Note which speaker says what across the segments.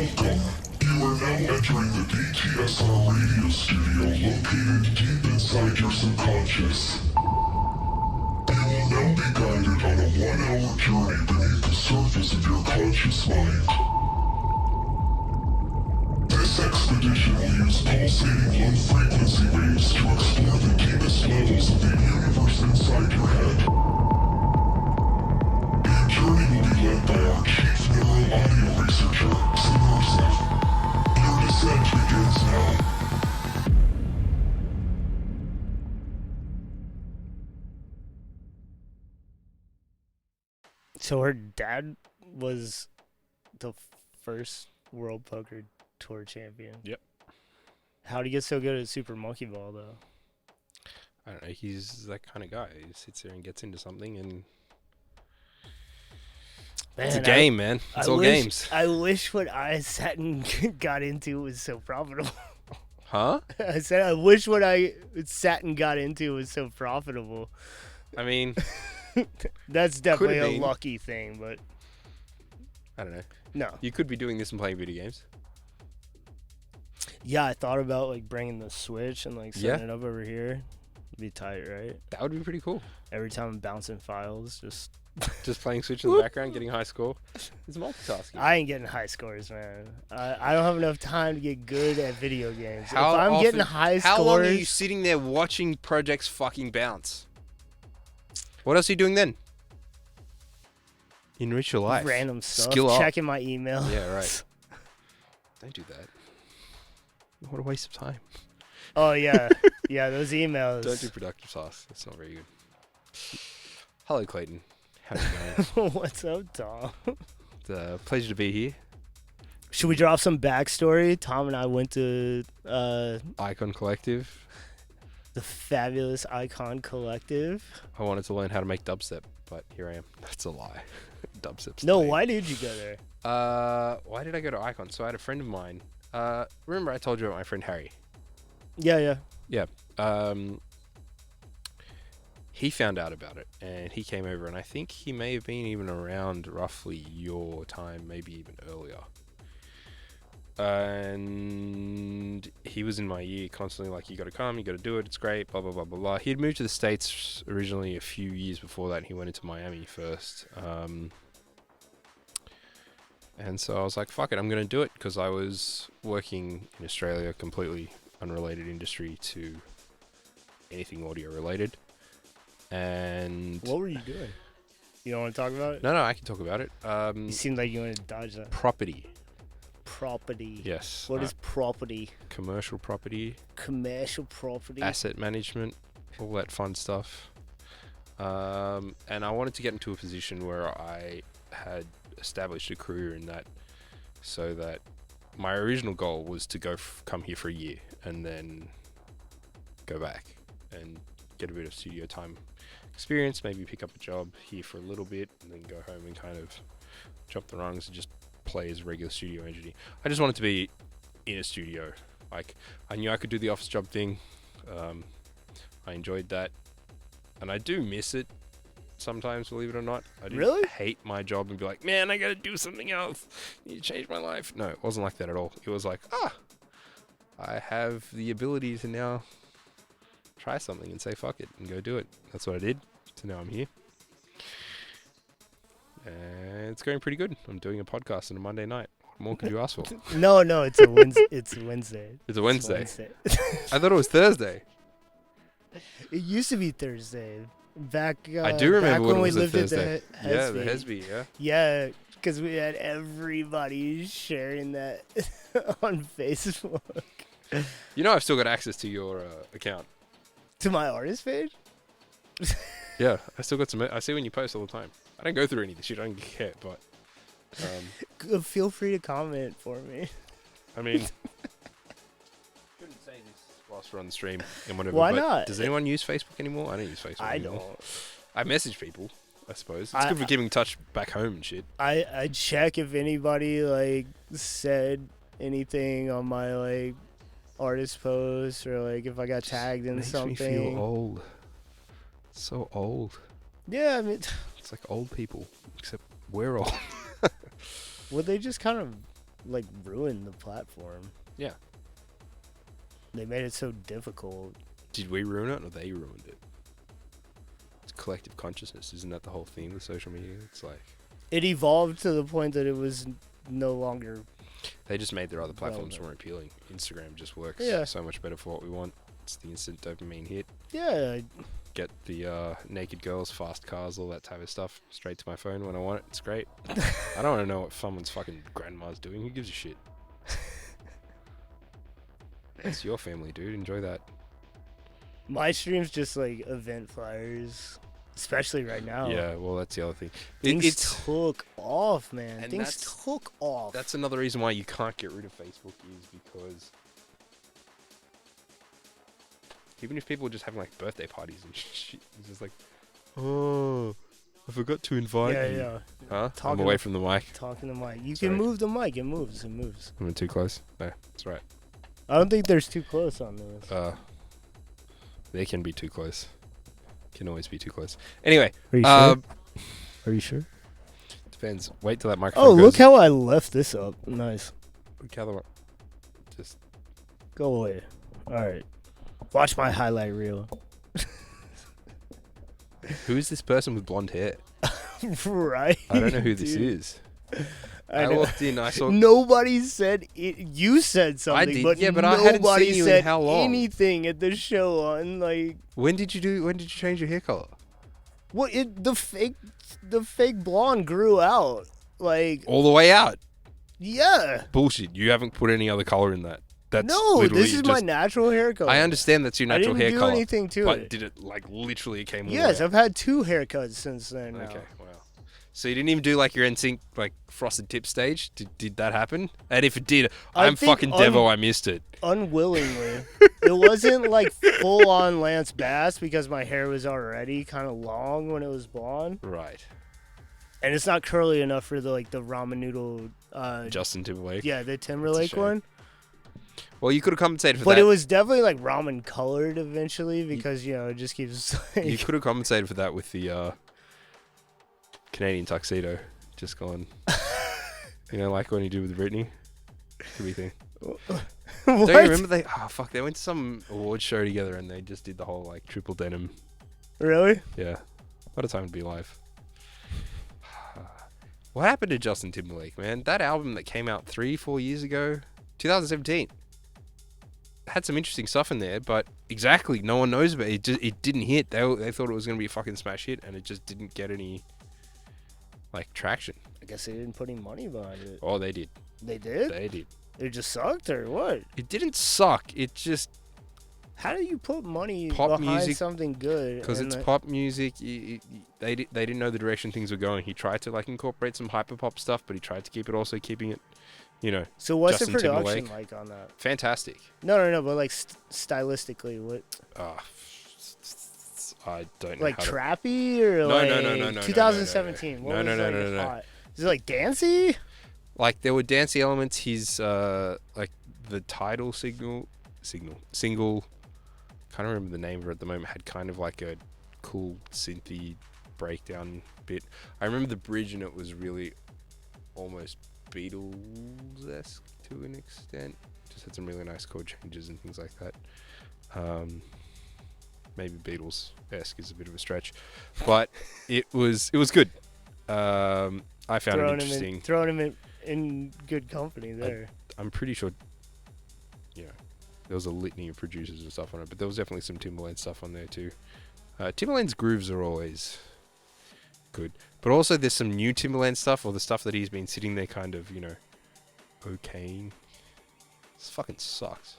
Speaker 1: Welcome. You are now entering the DTSR radio studio located deep inside your subconscious. You will now be guided on a 1-hour journey beneath the surface of your conscious mind. This expedition will use pulsating low-frequency waves to explore the deepest levels of the universe inside your head. The journey will be led by our chief neural-audio researcher, SUBMERSIVE. Your descent begins now.
Speaker 2: So her dad was the first World Poker Tour champion.
Speaker 3: Yep.
Speaker 2: How'd he get so good at Super Monkey Ball, though?
Speaker 3: I don't know. He's that kind of guy. He sits there and gets into something, and it's a game, man. It's all games.
Speaker 2: I wish what I sat and got into was so profitable.
Speaker 3: Huh?
Speaker 2: I said I wish what I sat and got into was so profitable.
Speaker 3: I mean,
Speaker 2: That's definitely a
Speaker 3: been.
Speaker 2: lucky thing, but
Speaker 3: I don't know.
Speaker 2: no.
Speaker 3: You could be doing this and playing video games.
Speaker 2: Yeah, I thought about like bringing the Switch and like setting
Speaker 3: Yeah.
Speaker 2: it up over here. It'd be tight, right?
Speaker 3: That would be pretty cool.
Speaker 2: Every time I'm bouncing files,
Speaker 3: Just playing Switch in the background, getting high score. It's multitasking.
Speaker 2: I ain't getting high scores, man. I don't have enough time to get good at video games.
Speaker 3: How
Speaker 2: if I'm
Speaker 3: often-
Speaker 2: getting high
Speaker 3: How
Speaker 2: scores,
Speaker 3: long are you sitting there watching projects fucking bounce? What else are you doing then? Enrich your life.
Speaker 2: random stuff,
Speaker 3: Skill up.
Speaker 2: checking my email.
Speaker 3: Yeah, right. Don't do that. What a waste of time.
Speaker 2: Oh yeah, yeah, those emails.
Speaker 3: Don't do productive tasks. That's not very good. Hello, Clayton. How's it going?
Speaker 2: What's up, Tom?
Speaker 3: It's a pleasure to be here.
Speaker 2: Should we drop some backstory? Tom and I went to
Speaker 3: Icon Collective.
Speaker 2: the fabulous Icon Collective.
Speaker 3: I wanted to learn how to make dubstep, but here I am. That's a lie. Dubstep's
Speaker 2: No,
Speaker 3: lame.
Speaker 2: why did you go there?
Speaker 3: Why did I go to Icon? So I had a friend of mine. Remember I told you about my friend Harry?
Speaker 2: Yeah.
Speaker 3: Yeah. He found out about it and he came over, and I think he may have been even around roughly your time, maybe even earlier. And he was in my year constantly like, you got to come, you got to do it, it's great, blah, blah, blah, blah, blah. He had moved to the States originally a few years before that. He went into Miami first. And so I was like, fuck it, I'm going to do it, because I was working in Australia, completely unrelated industry to anything audio related. And
Speaker 2: What were you doing? You don't want to talk about it?
Speaker 3: no, I can talk about it.
Speaker 2: You seemed like you wanted to dodge that.
Speaker 3: Property.
Speaker 2: Property.
Speaker 3: Yes.
Speaker 2: What is property?
Speaker 3: Commercial property,
Speaker 2: Commercial property.
Speaker 3: asset management, all that fun stuff. And I wanted to get into a position where I had established a career in that, so that my original goal was to come here for a year and then go back and get a bit of studio time experience, maybe pick up a job here for a little bit and then go home and kind of chop the rungs and just play as a regular studio engineer. I just wanted to be in a studio. Like, I knew I could do the office job thing. I enjoyed that, and I do miss it sometimes, believe it or not. I do
Speaker 2: Really?
Speaker 3: hate my job and be like, man, I gotta do something else. You change my life. No, it wasn't like that at all. It was like, I have the ability to now try something and say fuck it and go do it. That's what I did. So now I'm here. And it's going pretty good. I'm doing a podcast on a Monday night. What more could you ask for?
Speaker 2: No, it's a Wednesday. It's Wednesday.
Speaker 3: It's a Wednesday.
Speaker 2: It's Wednesday.
Speaker 3: I thought it was Thursday.
Speaker 2: It used to be Thursday. Back.
Speaker 3: I do remember
Speaker 2: back
Speaker 3: when
Speaker 2: when
Speaker 3: it
Speaker 2: we
Speaker 3: was a
Speaker 2: lived at
Speaker 3: Thursday.
Speaker 2: the
Speaker 3: Yeah, the
Speaker 2: Hesby.
Speaker 3: Hesby, yeah.
Speaker 2: Yeah, because we had everybody sharing that on Facebook.
Speaker 3: You know I've still got access to your account.
Speaker 2: To my artist page?
Speaker 3: Yeah, I still got some. I see when you post all the time. I don't go through any of this shit. I don't care, but
Speaker 2: Feel free to comment for me.
Speaker 3: I mean, shouldn't say this whilst we're on the stream and whatever.
Speaker 2: Why
Speaker 3: but
Speaker 2: not?
Speaker 3: Does anyone use Facebook anymore? I don't use Facebook
Speaker 2: I
Speaker 3: anymore.
Speaker 2: don't.
Speaker 3: I message people, I suppose. It's good for keeping in touch back home and shit.
Speaker 2: I check if anybody like said anything on my like artist post, or like if I got tagged in
Speaker 3: Makes
Speaker 2: something.
Speaker 3: me feel old. So old.
Speaker 2: Yeah, I mean,
Speaker 3: It's like old people, except we're old.
Speaker 2: well, they just kind of like ruined the platform.
Speaker 3: Yeah.
Speaker 2: They made it so difficult.
Speaker 3: Did we ruin it or they ruined it? It's collective consciousness. Isn't that the whole theme of social media? It's like
Speaker 2: It evolved to the point that it was no longer.
Speaker 3: they just made their other platforms more appealing. Instagram just works so much better for what we want. It's the instant dopamine hit.
Speaker 2: Yeah.
Speaker 3: Get the naked girls, fast cars, all that type of stuff straight to my phone when I want it. It's great. I don't want to know what someone's fucking grandma's doing. Who gives a shit? It's your family, dude. Enjoy that.
Speaker 2: My stream's just like event flyers, especially right now.
Speaker 3: Yeah, well, that's the other thing.
Speaker 2: Things took off, man.
Speaker 3: And
Speaker 2: Things took off.
Speaker 3: That's another reason why you can't get rid of Facebook is because even if people are just having like birthday parties and shit, it's just like, oh, I forgot to invite you.
Speaker 2: Yeah.
Speaker 3: Huh? I'm away from the mic.
Speaker 2: Talking to the mic. You
Speaker 3: Sorry.
Speaker 2: can move the mic. It moves. It moves.
Speaker 3: Am I too close? No, that's right.
Speaker 2: I don't think there's too close on this.
Speaker 3: They can be too close. Can always be too close. Anyway.
Speaker 2: Are you sure? Are you sure?
Speaker 3: Depends. Wait till that microphone
Speaker 2: Oh,
Speaker 3: goes.
Speaker 2: look how I left this up. Nice.
Speaker 3: Look how the just
Speaker 2: Go away. All right. Watch my highlight reel.
Speaker 3: who is this person with blonde hair?
Speaker 2: Right.
Speaker 3: I don't know who this
Speaker 2: dude.
Speaker 3: is.
Speaker 2: I
Speaker 3: I walked in, I saw...
Speaker 2: Nobody said it. You said something,
Speaker 3: did,
Speaker 2: but
Speaker 3: yeah, but I hadn't
Speaker 2: nobody
Speaker 3: seen you in
Speaker 2: said
Speaker 3: how long?
Speaker 2: anything at the show on like.
Speaker 3: When did you change your hair color?
Speaker 2: What? The fake blonde grew out. Like,
Speaker 3: All the way out.
Speaker 2: yeah.
Speaker 3: Bullshit. You haven't put any other color in that. That's
Speaker 2: No,
Speaker 3: literally
Speaker 2: this is
Speaker 3: just,
Speaker 2: my natural hair color.
Speaker 3: I understand that's your natural hair
Speaker 2: I didn't
Speaker 3: color.
Speaker 2: do anything to
Speaker 3: but
Speaker 2: it.
Speaker 3: did it like literally it came all
Speaker 2: Yes,
Speaker 3: the way
Speaker 2: I've had 2 haircuts since then. Now.
Speaker 3: Okay, wow. So you didn't even do like your NSYNC like frosted tip stage? Did that happen? And if it did, I'm
Speaker 2: think
Speaker 3: fucking Devo. I missed it.
Speaker 2: Unwillingly. It wasn't like full on Lance Bass because my hair was already kind of long when it was blonde,
Speaker 3: Right.
Speaker 2: and it's not curly enough for the ramen noodle.
Speaker 3: Justin Timberlake.
Speaker 2: Yeah, the Timberlake
Speaker 3: shame.
Speaker 2: one.
Speaker 3: Well, you could have compensated for
Speaker 2: But
Speaker 3: that.
Speaker 2: it was definitely like ramen colored eventually because it just keeps. Like,
Speaker 3: You could have compensated for that with the Canadian tuxedo. Just gone. Like when you do with Britney. Could be thing.
Speaker 2: what?
Speaker 3: Don't you remember they? Oh fuck! They went to some award show together and they just did the whole like triple denim.
Speaker 2: Really?
Speaker 3: Yeah. What a time to be alive. What happened to Justin Timberlake, man? That album that came out 3-4 years ago, 2017, had some interesting stuff in there, but exactly, no one knows about it. It didn't hit. They thought it was going to be a fucking smash hit, and it just didn't get any like traction.
Speaker 2: I guess they didn't put any money behind it.
Speaker 3: Oh, they did.
Speaker 2: They did?
Speaker 3: They did.
Speaker 2: It just sucked or what?
Speaker 3: It didn't suck. It just
Speaker 2: How do you put money
Speaker 3: Pop
Speaker 2: behind
Speaker 3: music,
Speaker 2: something good?
Speaker 3: because
Speaker 2: and
Speaker 3: it's pop music. They didn't know the direction things were going. He tried to like incorporate some hyper pop stuff, but he tried to keep it also keeping it,
Speaker 2: So what's
Speaker 3: Justin
Speaker 2: the production
Speaker 3: Timberlake.
Speaker 2: like on that?
Speaker 3: Fantastic.
Speaker 2: No, but like stylistically, what?
Speaker 3: I don't know.
Speaker 2: Like
Speaker 3: how to-
Speaker 2: trappy or
Speaker 3: No,
Speaker 2: like
Speaker 3: no,
Speaker 2: 2017?
Speaker 3: no,
Speaker 2: What
Speaker 3: no,
Speaker 2: was,
Speaker 3: no,
Speaker 2: like,
Speaker 3: no, no.
Speaker 2: hot? Is it like dancey?
Speaker 3: Like there were dancey elements. His like the title single. Can't remember the name of it at the moment. Had kind of like a cool synthy breakdown bit. I remember the bridge and it was really almost Beatles-esque to an extent. Just had some really nice chord changes and things like that. Maybe Beatles-esque is a bit of a stretch, but it was good. I found it interesting.
Speaker 2: Throwing him in good company there.
Speaker 3: I'm pretty sure, there was a litany of producers and stuff on it, but there was definitely some Timbaland stuff on there too. Timbaland's grooves are always good, but also there's some new Timbaland stuff, or the stuff that he's been sitting there kind of, okaying. This fucking sucks.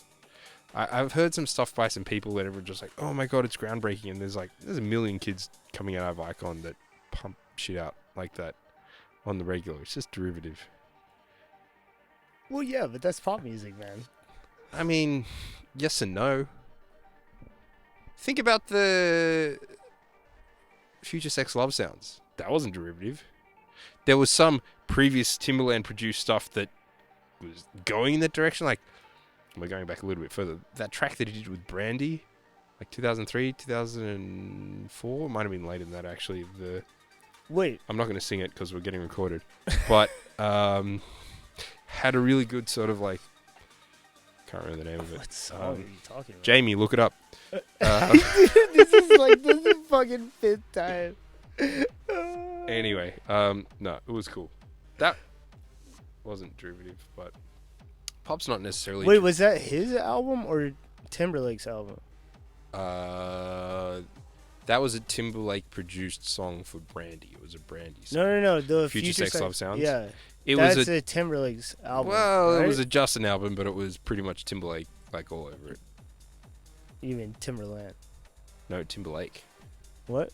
Speaker 3: I've heard some stuff by some people that are just like, oh my god, it's groundbreaking, and there's a million kids coming out of Icon that pump shit out like that on the regular. It's just derivative.
Speaker 2: Well, yeah, but that's pop music, man.
Speaker 3: I mean, yes and no. Think about the Future Sex Love Sounds. That wasn't derivative. There was some previous Timbaland produced stuff that was going in that direction. Like, we're going back a little bit further. That track that he did with Brandy, like 2003, 2004, might have been later than that actually.
Speaker 2: Wait.
Speaker 3: I'm not going to sing it because we're getting recorded. But had a really good sort of like, can't remember the name of it.
Speaker 2: What song are you talking about?
Speaker 3: Jamie, look it up.
Speaker 2: This is like the fucking 5th time.
Speaker 3: Anyway, no, it was cool. That wasn't derivative, but pop's not necessarily.
Speaker 2: Wait, was that his album or Timberlake's album?
Speaker 3: That was a Timberlake produced song for Brandy. It was a Brandy song.
Speaker 2: No. The
Speaker 3: Future Sex Love Sounds?
Speaker 2: Yeah.
Speaker 3: That's
Speaker 2: a Timberlake's album.
Speaker 3: Well,
Speaker 2: right?
Speaker 3: it was a Justin album, but it was pretty much Timberlake like all over it.
Speaker 2: You mean Timberland?
Speaker 3: No, Timberlake.
Speaker 2: What?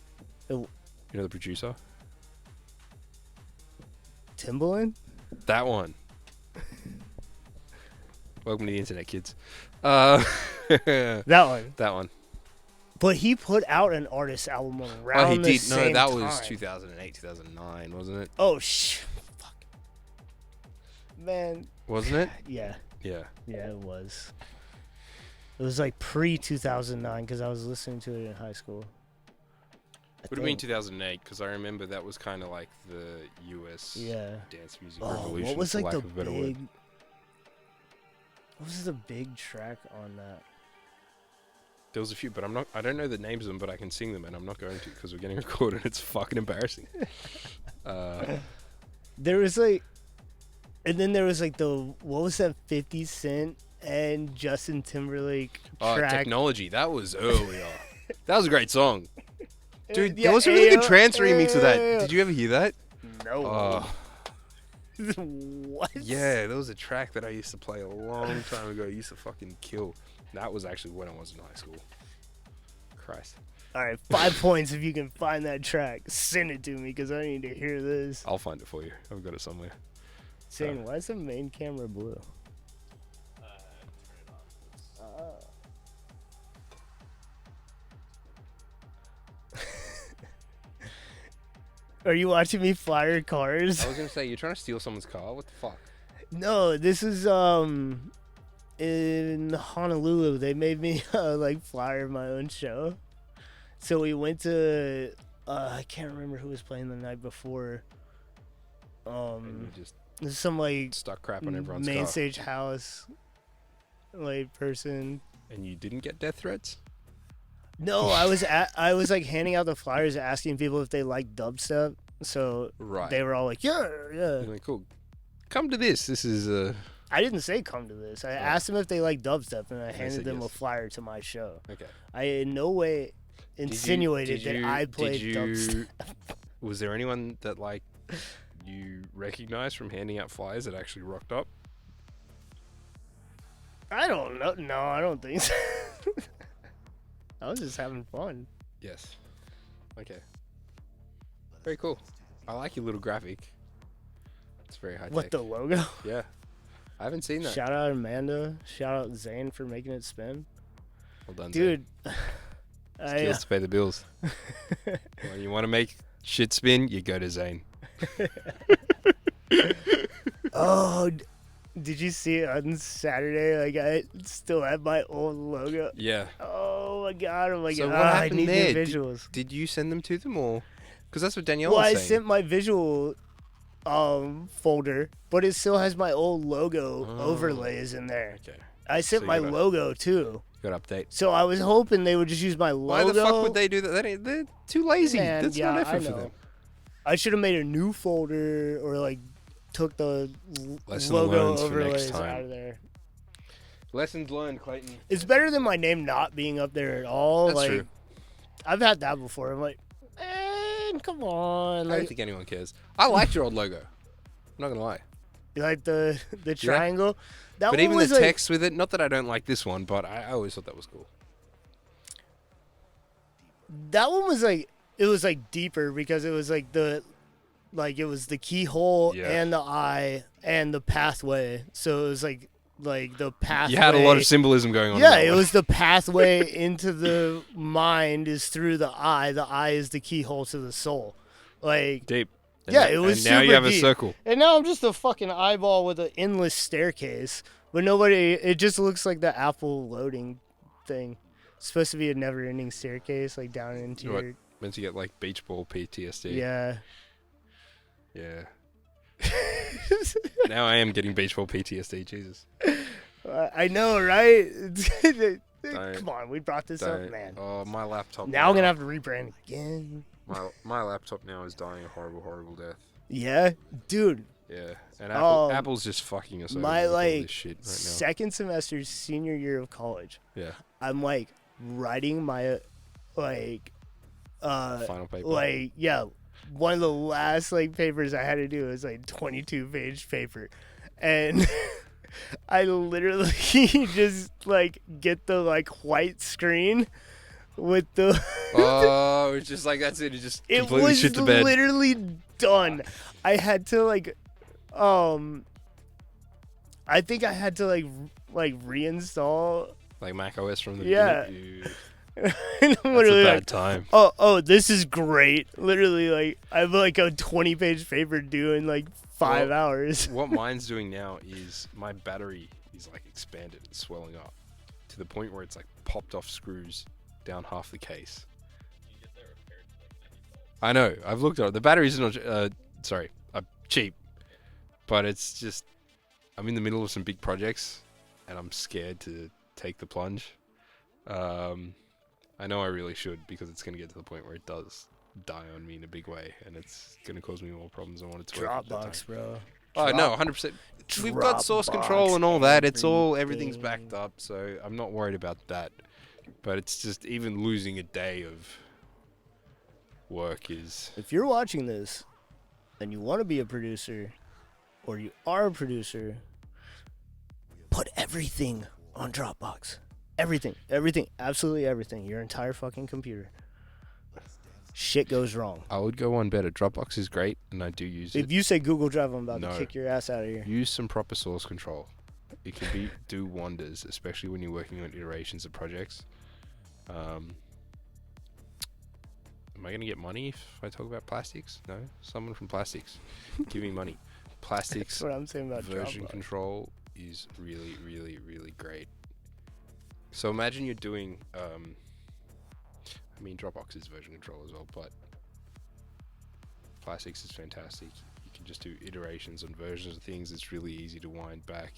Speaker 3: You know the producer?
Speaker 2: Timbaland?
Speaker 3: That one. Welcome to the internet, kids. That
Speaker 2: one.
Speaker 3: That one.
Speaker 2: But he put out an artist album around
Speaker 3: Oh, he
Speaker 2: the
Speaker 3: did.
Speaker 2: same
Speaker 3: No, that
Speaker 2: time.
Speaker 3: was 2008, 2009, wasn't it?
Speaker 2: Oh, fuck. Man.
Speaker 3: Wasn't it?
Speaker 2: Yeah.
Speaker 3: Yeah.
Speaker 2: Yeah, it was. It was like pre-2009 because I was listening to it in high school.
Speaker 3: Would have been 2008 because I remember that was kind of like the US dance music revolution.
Speaker 2: What was
Speaker 3: for
Speaker 2: like
Speaker 3: lack
Speaker 2: the
Speaker 3: of a better
Speaker 2: big?
Speaker 3: word.
Speaker 2: What was the big track on that?
Speaker 3: There was a few, but I don't know the names of them, but I can sing them, and I'm not going to because we're getting recorded. It's fucking embarrassing.
Speaker 2: There was like, and then there was like what was that 50 Cent and Justin Timberlake track?
Speaker 3: Technology. That was earlier. That was a great song. Dude,
Speaker 2: Yeah,
Speaker 3: there was a really good
Speaker 2: Ayo,
Speaker 3: trance remix of that.
Speaker 2: Ayo.
Speaker 3: Did you ever hear that?
Speaker 2: No.
Speaker 3: Oh,
Speaker 2: What?
Speaker 3: yeah, there was a track that I used to play a long time ago. I used to fucking kill. That was actually when I was in high school. Christ.
Speaker 2: All right, 5 points if you can find that track. Send it to me because I need to hear this.
Speaker 3: I'll find it for you. I've got it somewhere.
Speaker 2: Shane, why is the main camera blue? Are you watching me flyer cars?
Speaker 3: I was gonna say, you're trying to steal someone's car? What the fuck?
Speaker 2: No, this is in Honolulu. They made me like flyer my own show. So we went to I can't remember who was playing the night before.
Speaker 3: And you just
Speaker 2: There's some like
Speaker 3: stuck crap on everyone's
Speaker 2: main
Speaker 3: car.
Speaker 2: stage house like person.
Speaker 3: And you didn't get death threats?
Speaker 2: No, I was like handing out the flyers asking people if they like dubstep. So
Speaker 3: Right.
Speaker 2: they were all like, yeah.
Speaker 3: You're like, cool. Come to this. This is
Speaker 2: I didn't say come to this. I asked them if they like dubstep, and I handed
Speaker 3: said
Speaker 2: them a
Speaker 3: yes.
Speaker 2: flyer to my show.
Speaker 3: okay.
Speaker 2: I in no way insinuated that I played dubstep.
Speaker 3: Was there anyone that like you recognized from handing out flyers that actually rocked up?
Speaker 2: I don't know. No, I don't think so. I was just having fun.
Speaker 3: Yes. Okay. Very cool. I like your little graphic. It's very high
Speaker 2: What,
Speaker 3: tech.
Speaker 2: the logo?
Speaker 3: Yeah. I haven't seen that.
Speaker 2: Shout out Amanda. Shout out Zane for making it spin.
Speaker 3: Well done,
Speaker 2: Dude.
Speaker 3: Skills to pay the bills. When you want to make shit spin, you go to Zane.
Speaker 2: Oh, did you see it on Saturday? Like, I still have my old logo.
Speaker 3: Yeah.
Speaker 2: Oh my god! I'm like,
Speaker 3: So what
Speaker 2: I
Speaker 3: happened
Speaker 2: need
Speaker 3: there?
Speaker 2: the visuals.
Speaker 3: Did you send them to them or? Because that's what Danielle
Speaker 2: Well, I
Speaker 3: was saying.
Speaker 2: sent my visual folder, but it still has my old logo overlays in there.
Speaker 3: Okay.
Speaker 2: I sent
Speaker 3: So you
Speaker 2: my
Speaker 3: gotta-
Speaker 2: logo too.
Speaker 3: Got to update.
Speaker 2: So I was hoping they would just use my logo.
Speaker 3: Why the fuck would they do that? They're too lazy.
Speaker 2: Man,
Speaker 3: That's
Speaker 2: yeah,
Speaker 3: not
Speaker 2: I
Speaker 3: effort for
Speaker 2: know.
Speaker 3: them.
Speaker 2: I should have made a new folder or like took the
Speaker 3: Lesson
Speaker 2: logo
Speaker 3: learned for next
Speaker 2: overlays
Speaker 3: time.
Speaker 2: out of there.
Speaker 3: Lessons learned, Clayton.
Speaker 2: It's better than my name not being up there at all.
Speaker 3: That's
Speaker 2: like,
Speaker 3: true.
Speaker 2: I've had that before. I'm like, come on.
Speaker 3: I don't
Speaker 2: Like,
Speaker 3: think anyone cares. I liked your old logo. I'm not gonna lie.
Speaker 2: you like the triangle. That
Speaker 3: But
Speaker 2: one
Speaker 3: even the
Speaker 2: was like,
Speaker 3: text with it, not that I don't like this one, but I always thought that was cool.
Speaker 2: that one was like, it was like deeper because it was like it was the keyhole
Speaker 3: Yeah.
Speaker 2: and the eye and the pathway. So it was like the pathway.
Speaker 3: You had a lot of symbolism going on. in
Speaker 2: Yeah,
Speaker 3: that
Speaker 2: it
Speaker 3: one.
Speaker 2: was the pathway into the mind is through the eye. The eye is the keyhole to the soul. Like,
Speaker 3: deep.
Speaker 2: yeah, it was
Speaker 3: And now you
Speaker 2: super
Speaker 3: have
Speaker 2: deep.
Speaker 3: a circle.
Speaker 2: and now I'm just a fucking eyeball with an endless staircase. But nobody, it just looks like the Apple loading thing. It's supposed to be a never-ending staircase, like down into
Speaker 3: What?
Speaker 2: your.
Speaker 3: Meant to get like beach ball PTSD.
Speaker 2: Yeah.
Speaker 3: Yeah. Now I am getting beach ball PTSD. Jesus.
Speaker 2: I know, right?
Speaker 3: Don't-
Speaker 2: Come on, we brought this up, man.
Speaker 3: Oh, my laptop.
Speaker 2: Now I'm gonna have to rebrand again.
Speaker 3: My laptop now is dying a horrible death.
Speaker 2: Yeah, dude.
Speaker 3: Yeah, and
Speaker 2: Um,
Speaker 3: Apple's just fucking us over
Speaker 2: My
Speaker 3: with all
Speaker 2: like
Speaker 3: this shit right now.
Speaker 2: second semester, senior year of college.
Speaker 3: Yeah,
Speaker 2: I'm like writing my like
Speaker 3: final paper.
Speaker 2: like yeah, one of the last like papers I had to do was like 22-page paper, and I literally just like get the like white screen with the.
Speaker 3: Oh, it's just like that's it. It just
Speaker 2: It
Speaker 3: completely
Speaker 2: was
Speaker 3: shit the bed.
Speaker 2: literally done. I had to like, I think I had to like reinstall.
Speaker 3: Like Mac OS from the
Speaker 2: Yeah.
Speaker 3: beginning.
Speaker 2: And I'm
Speaker 3: That's a
Speaker 2: literally
Speaker 3: bad
Speaker 2: like,
Speaker 3: time.
Speaker 2: oh, this is great. Literally, like I have like a 20-page paper due in like 5
Speaker 3: Well,
Speaker 2: hours.
Speaker 3: What mine's doing now is my battery is like expanded and swelling up to the point where it's like popped off screws down half the case. I know. I've looked at it. The battery's not cheap, but it's just I'm in the middle of some big projects and I'm scared to take the plunge. I know I really should because it's going to get to the point where it does die on me in a big way and it's going to cause me more problems than what it's worth. at the time.
Speaker 2: Dropbox, bro.
Speaker 3: Oh no, 100%. We've got source control and all that. Everything's backed up, so I'm not worried about that. But it's just even losing a day of work is.
Speaker 2: If you're watching this and you want to be a producer or you are a producer, put everything on Dropbox. Everything, absolutely everything. Your entire fucking computer. Shit goes wrong.
Speaker 3: I would go one better. Dropbox is great, and I do use it.
Speaker 2: If you say Google Drive, I'm about
Speaker 3: No.
Speaker 2: to kick your ass out of here.
Speaker 3: Use some proper source control. It can do wonders, especially when you're working on iterations of projects. Am I going to get money if I talk about plastics? No? Someone from plastics. Give me money. Plastics
Speaker 2: That's what I'm saying about
Speaker 3: version
Speaker 2: Dropbox.
Speaker 3: control is really, really, really great. So imagine you're doing, Dropbox is version control as well, but plastics is fantastic. You can just do iterations on versions of things. It's really easy to wind back.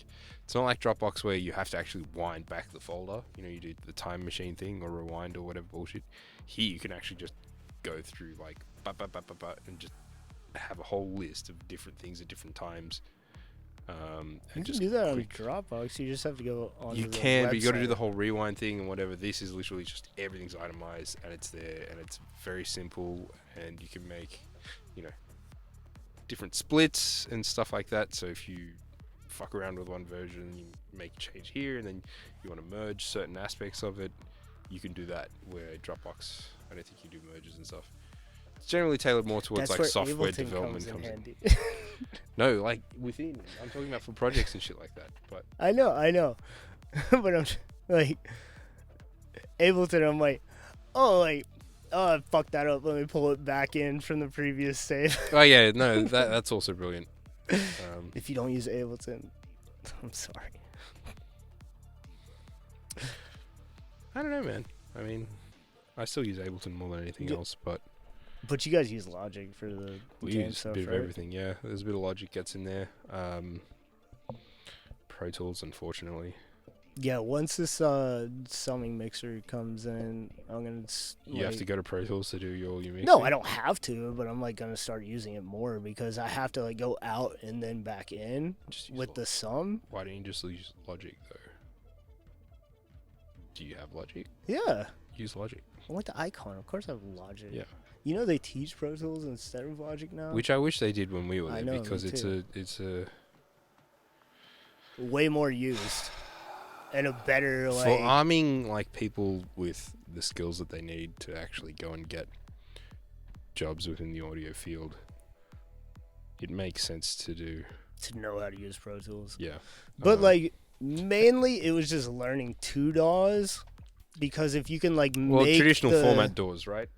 Speaker 3: It's not like Dropbox where you have to actually wind back the folder. You know, you do the time machine thing or rewind or whatever bullshit. Here you can actually just go through like and just have a whole list of different things at different times.
Speaker 2: You
Speaker 3: And
Speaker 2: can
Speaker 3: just
Speaker 2: do that on
Speaker 3: quick.
Speaker 2: Dropbox. You just have to go on.
Speaker 3: You can, but you got to do the whole rewind thing and whatever. This is literally just everything's itemized and it's there and it's very simple and you can make, different splits and stuff like that. So if you fuck around with one version, you make a change here and then you want to merge certain aspects of it, you can do that. Where Dropbox, I don't think you do merges and stuff. It's generally tailored more towards
Speaker 2: That's
Speaker 3: like
Speaker 2: where
Speaker 3: software
Speaker 2: Ableton
Speaker 3: development
Speaker 2: comes in
Speaker 3: comes in.
Speaker 2: handy.
Speaker 3: No, like within. I'm talking about for projects and shit like that. But
Speaker 2: I know. But I'm like Ableton. I'm like, I fucked that up. Let me pull it back in from the previous save.
Speaker 3: oh yeah, no, that's also brilliant.
Speaker 2: If you don't use Ableton, I'm sorry.
Speaker 3: I don't know, man. I mean, I still use Ableton more than anything
Speaker 2: Yeah.
Speaker 3: else, but
Speaker 2: But you guys use Logic for the
Speaker 3: we
Speaker 2: game
Speaker 3: use a
Speaker 2: stuff,
Speaker 3: bit
Speaker 2: right?
Speaker 3: of everything. Yeah, there's a bit of Logic gets in there. Pro Tools, unfortunately.
Speaker 2: Yeah, once this summing mixer comes in, I'm gonna.
Speaker 3: You have to go to Pro Tools to do your mixing.
Speaker 2: No, I don't have to, but I'm like gonna start using it more because I have to like go out and then back in
Speaker 3: Just use
Speaker 2: with the sum.
Speaker 3: Why don't you just use Logic though? Do you have Logic?
Speaker 2: Yeah,
Speaker 3: Use Logic.
Speaker 2: I went to Icon. Of course, I have Logic.
Speaker 3: Yeah.
Speaker 2: You know they teach Pro Tools instead of Logic now.
Speaker 3: Which I wish they did when we were
Speaker 2: I
Speaker 3: there
Speaker 2: know, me
Speaker 3: because it's
Speaker 2: too.
Speaker 3: a
Speaker 2: Way more used and a better like.
Speaker 3: for arming like people with the skills that they need to actually go and get jobs within the audio field. It makes sense to do.
Speaker 2: to know how to use Pro Tools.
Speaker 3: Yeah.
Speaker 2: But like mainly it was just learning two DAWs because if you can like make
Speaker 3: traditional
Speaker 2: the,
Speaker 3: format doors, right?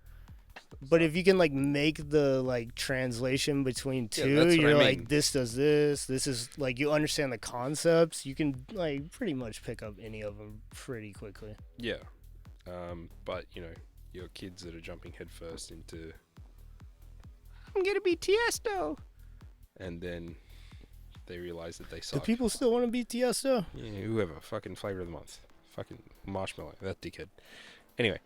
Speaker 2: But if you can like make the like translation between
Speaker 3: Yeah,
Speaker 2: two,
Speaker 3: that's what
Speaker 2: you're
Speaker 3: I
Speaker 2: like
Speaker 3: mean.
Speaker 2: this does this. This is like you understand the concepts. You can like pretty much pick up any of them pretty quickly.
Speaker 3: Yeah. But your kids that are jumping headfirst into I'm gonna be Tiesto, and then they realize that they
Speaker 2: Do
Speaker 3: suck.
Speaker 2: people still want to BTS though?
Speaker 3: Yeah, whoever. Fucking flavor of the month. Fucking Marshmallow. That dickhead. Anyway.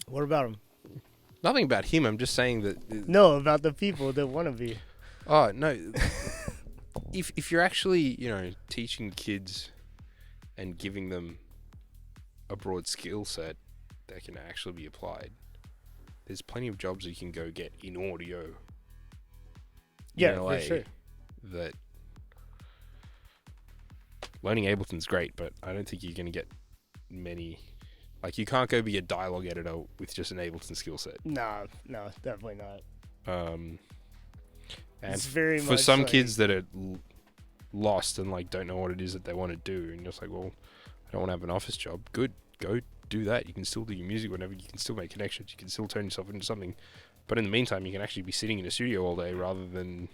Speaker 2: What about him?
Speaker 3: Nothing about him. I'm just saying that.
Speaker 2: No, about the people that want to be.
Speaker 3: Oh no. if you're actually teaching kids and giving them a broad skill set that can actually be applied, there's plenty of jobs that you can go get in audio.
Speaker 2: Yeah,
Speaker 3: LA
Speaker 2: for sure.
Speaker 3: That learning Ableton's great, but I don't think you're going to get many. Like, you can't go be a dialogue editor with just an Ableton skill set.
Speaker 2: No, definitely not.
Speaker 3: And
Speaker 2: It's very
Speaker 3: for
Speaker 2: much
Speaker 3: some
Speaker 2: like-
Speaker 3: kids that are lost and like don't know what it is that they want to do, and you're just like, well, I don't want to have an office job. Good, go do that. You can still do your music whenever. You can still make connections. You can still turn yourself into something. But in the meantime, you can actually be sitting in a studio all day rather than.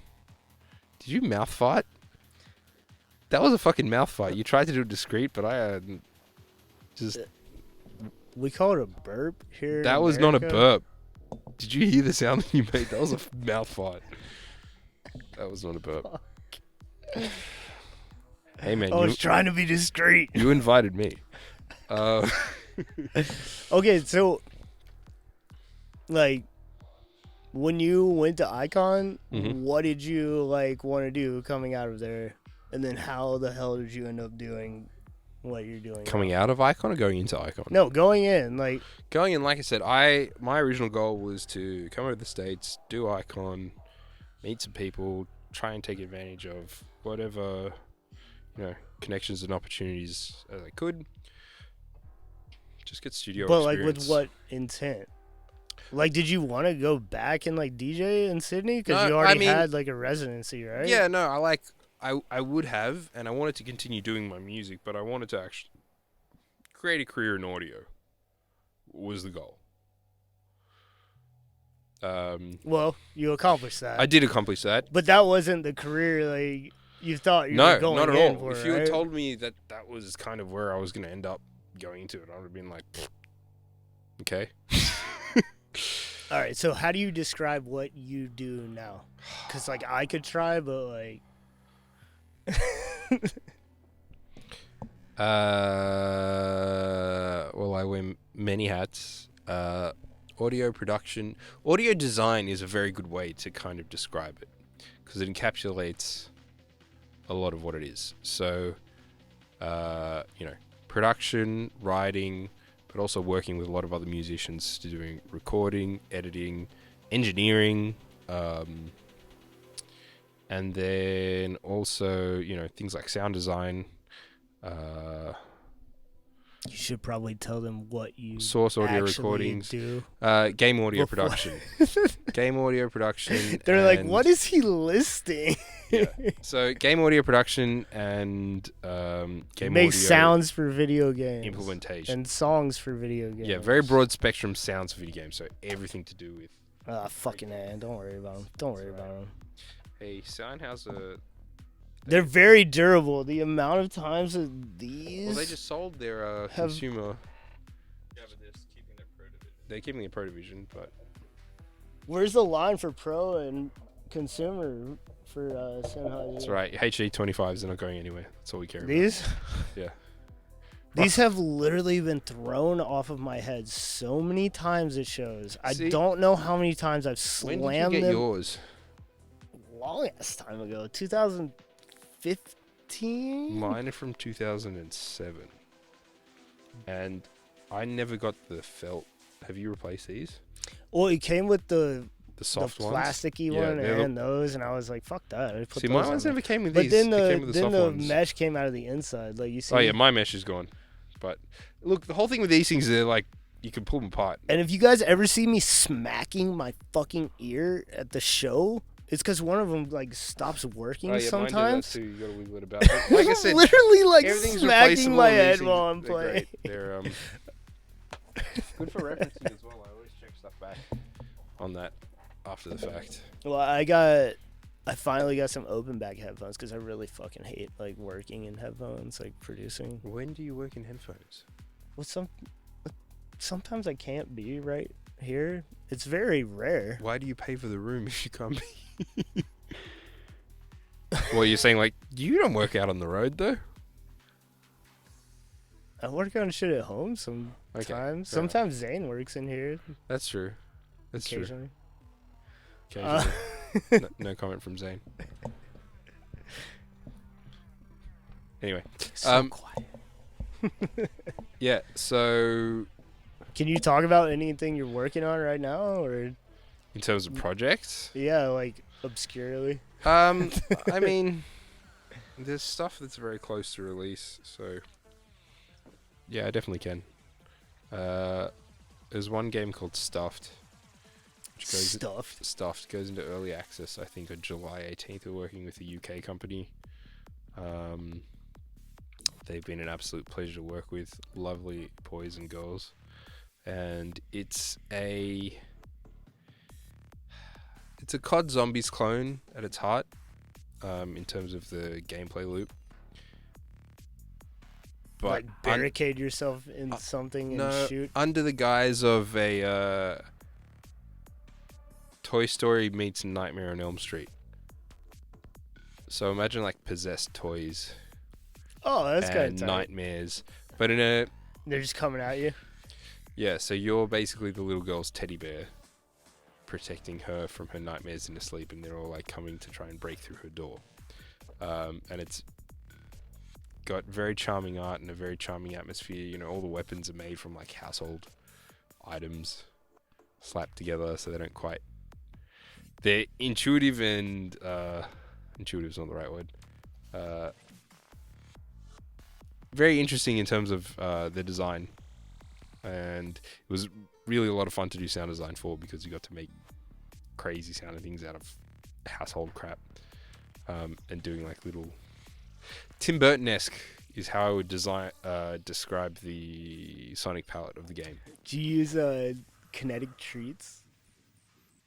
Speaker 3: Did you mouth fart? That was a fucking mouth fart. You tried to do it discreet, but I just.
Speaker 2: We call it a burp here.
Speaker 3: That
Speaker 2: in
Speaker 3: was not a
Speaker 2: America.
Speaker 3: burp. Did you hear the sound that you made? That was a mouth fart. That was not a burp. Hey man,
Speaker 2: I was trying to be discreet.
Speaker 3: you invited me.
Speaker 2: Okay, so like when you went to Icon,
Speaker 3: Mhm.
Speaker 2: what did you like want to do coming out of there? And then how the hell did you end up doing what you're doing?
Speaker 3: Coming out of Icon or going into Icon?
Speaker 2: No, going in, like
Speaker 3: Going in, like I said, my original goal was to come over to the States, do Icon, meet some people, try and take advantage of whatever, connections and opportunities as I could. Just get studio
Speaker 2: but like
Speaker 3: experience.
Speaker 2: with what intent? Like, did you want to go back and like DJ in Sydney because
Speaker 3: No,
Speaker 2: you
Speaker 3: I
Speaker 2: already
Speaker 3: mean-
Speaker 2: had like a residency, right?
Speaker 3: Yeah, no, I would have, and I wanted to continue doing my music, but I wanted to actually create a career in audio. Was the goal.
Speaker 2: Well, you accomplished that.
Speaker 3: I did accomplish that.
Speaker 2: But that wasn't the career like you thought you
Speaker 3: No,
Speaker 2: were going
Speaker 3: not at
Speaker 2: in
Speaker 3: all.
Speaker 2: for,
Speaker 3: If you had
Speaker 2: right?
Speaker 3: told me that that was kind of where I was going to end up going into it, I would have been like, okay.
Speaker 2: All right, so how do you describe what you do now? Because like I could try, but like
Speaker 3: Well, I wear many hats. Audio production, audio design is a very good way to kind of describe it because it encapsulates a lot of what it is. So, production, writing, but also working with a lot of other musicians to doing recording, editing, engineering, and then also, things like sound design,
Speaker 2: you should probably tell them what you
Speaker 3: source audio
Speaker 2: actually
Speaker 3: recordings,
Speaker 2: do.
Speaker 3: game audio
Speaker 2: Before-
Speaker 3: production, game audio production.
Speaker 2: They're like,
Speaker 3: and-
Speaker 2: what is he listing?
Speaker 3: So game audio production and game
Speaker 2: Make
Speaker 3: audio
Speaker 2: sounds for video games
Speaker 3: implementation.
Speaker 2: and songs for video games.
Speaker 3: Yeah, very broad spectrum sounds for video games. So everything to do with.
Speaker 2: Fucking man, don't worry about them. Don't worry about them.
Speaker 3: Hey, Sennheiser.
Speaker 2: They're very durable. The amount of times that these
Speaker 3: Well, they just sold their
Speaker 2: have-
Speaker 3: consumer.
Speaker 4: Yeah, but they're keeping their pro division.
Speaker 3: They're keeping their Pro Division, but
Speaker 2: Where's the line for pro and consumer for Sennheiser?
Speaker 3: that's right. HD25s are not going anywhere. That's all we care about.
Speaker 2: These?
Speaker 3: Yeah.
Speaker 2: These have literally been thrown off of my head so many times at shows. I
Speaker 3: See?
Speaker 2: don't know how many times I've
Speaker 3: When
Speaker 2: slammed
Speaker 3: did you get
Speaker 2: them.
Speaker 3: yours?
Speaker 2: Long ass time ago, 2015.
Speaker 3: Mine are from 2007, and I never got the felt. Have you replaced these?
Speaker 2: Well, it came with the
Speaker 3: Soft ones.
Speaker 2: plasticky
Speaker 3: Yeah,
Speaker 2: one
Speaker 3: they're the-
Speaker 2: and those, and I was like, "Fuck that!" I put
Speaker 3: See,
Speaker 2: those
Speaker 3: my
Speaker 2: on
Speaker 3: ones
Speaker 2: there.
Speaker 3: never came with
Speaker 2: But
Speaker 3: these.
Speaker 2: then
Speaker 3: They
Speaker 2: the
Speaker 3: came with the soft ones.
Speaker 2: mesh came out of the inside, like you see.
Speaker 3: Oh yeah, my mesh is gone. But look, the whole thing with these things, they're like you can pull them apart.
Speaker 2: And if you guys ever see me smacking my fucking ear at the show, it's because one of them like stops working
Speaker 3: Oh yeah,
Speaker 2: sometimes.
Speaker 3: mine does that too. You gotta wiggle it about. But like I said,
Speaker 2: literally like
Speaker 3: everything's
Speaker 2: smacking
Speaker 3: replaceable.
Speaker 2: my
Speaker 3: and these
Speaker 2: head
Speaker 3: things,
Speaker 2: while I'm
Speaker 3: they're
Speaker 2: playing.
Speaker 3: great. They're good for referencing as well. I always check stuff back on that after the fact.
Speaker 2: Well, I finally got some open back headphones because I really fucking hate like working in headphones, like producing.
Speaker 3: When do you work in headphones?
Speaker 2: Well, sometimes I can't be right here. It's very rare.
Speaker 3: Why do you pay for the room if you can't be? Well, you're saying like you don't work out on the road though.
Speaker 2: I work on shit at home sometimes.
Speaker 3: fair
Speaker 2: Sometimes Zane works in here
Speaker 3: That's true. That's true.
Speaker 2: occasionally.
Speaker 3: Occasionally. No comment from Zane. Anyway,
Speaker 2: So quiet.
Speaker 3: yeah. So
Speaker 2: Can you talk about anything you're working on right now, or
Speaker 3: in terms of projects,
Speaker 2: yeah, like obscurely?
Speaker 3: I mean, there's stuff that's very close to release, so yeah, I definitely can. There's one game called Stuffed, which
Speaker 2: Stuffed.
Speaker 3: goes into early access. I think on July 18th. We're working with a UK company. They've been an absolute pleasure to work with. Lovely boys and girls, and it's a COD Zombies clone at its heart, in terms of the gameplay loop. But
Speaker 2: Like barricade yourself in something and shoot.
Speaker 3: under the guise of a Toy Story meets Nightmare on Elm Street. So imagine like possessed toys
Speaker 2: Oh, that's kind
Speaker 3: and
Speaker 2: of tight.
Speaker 3: nightmares, but in a
Speaker 2: They're just coming at you.
Speaker 3: yeah. So you're basically the little girl's teddy bear, protecting her from her nightmares in her sleep, and they're all like coming to try and break through her door. And it's got very charming art and a very charming atmosphere. You know, all the weapons are made from like household items slapped together, so they don't quite. They're intuitive and intuitive's not the right word. Very interesting in terms of the design, and it was really a lot of fun to do sound design for, because you got to make crazy sounding things out of household crap, and doing like little Tim Burton-esque is how I would describe the sonic palette of the game.
Speaker 2: Do you use kinetic treats?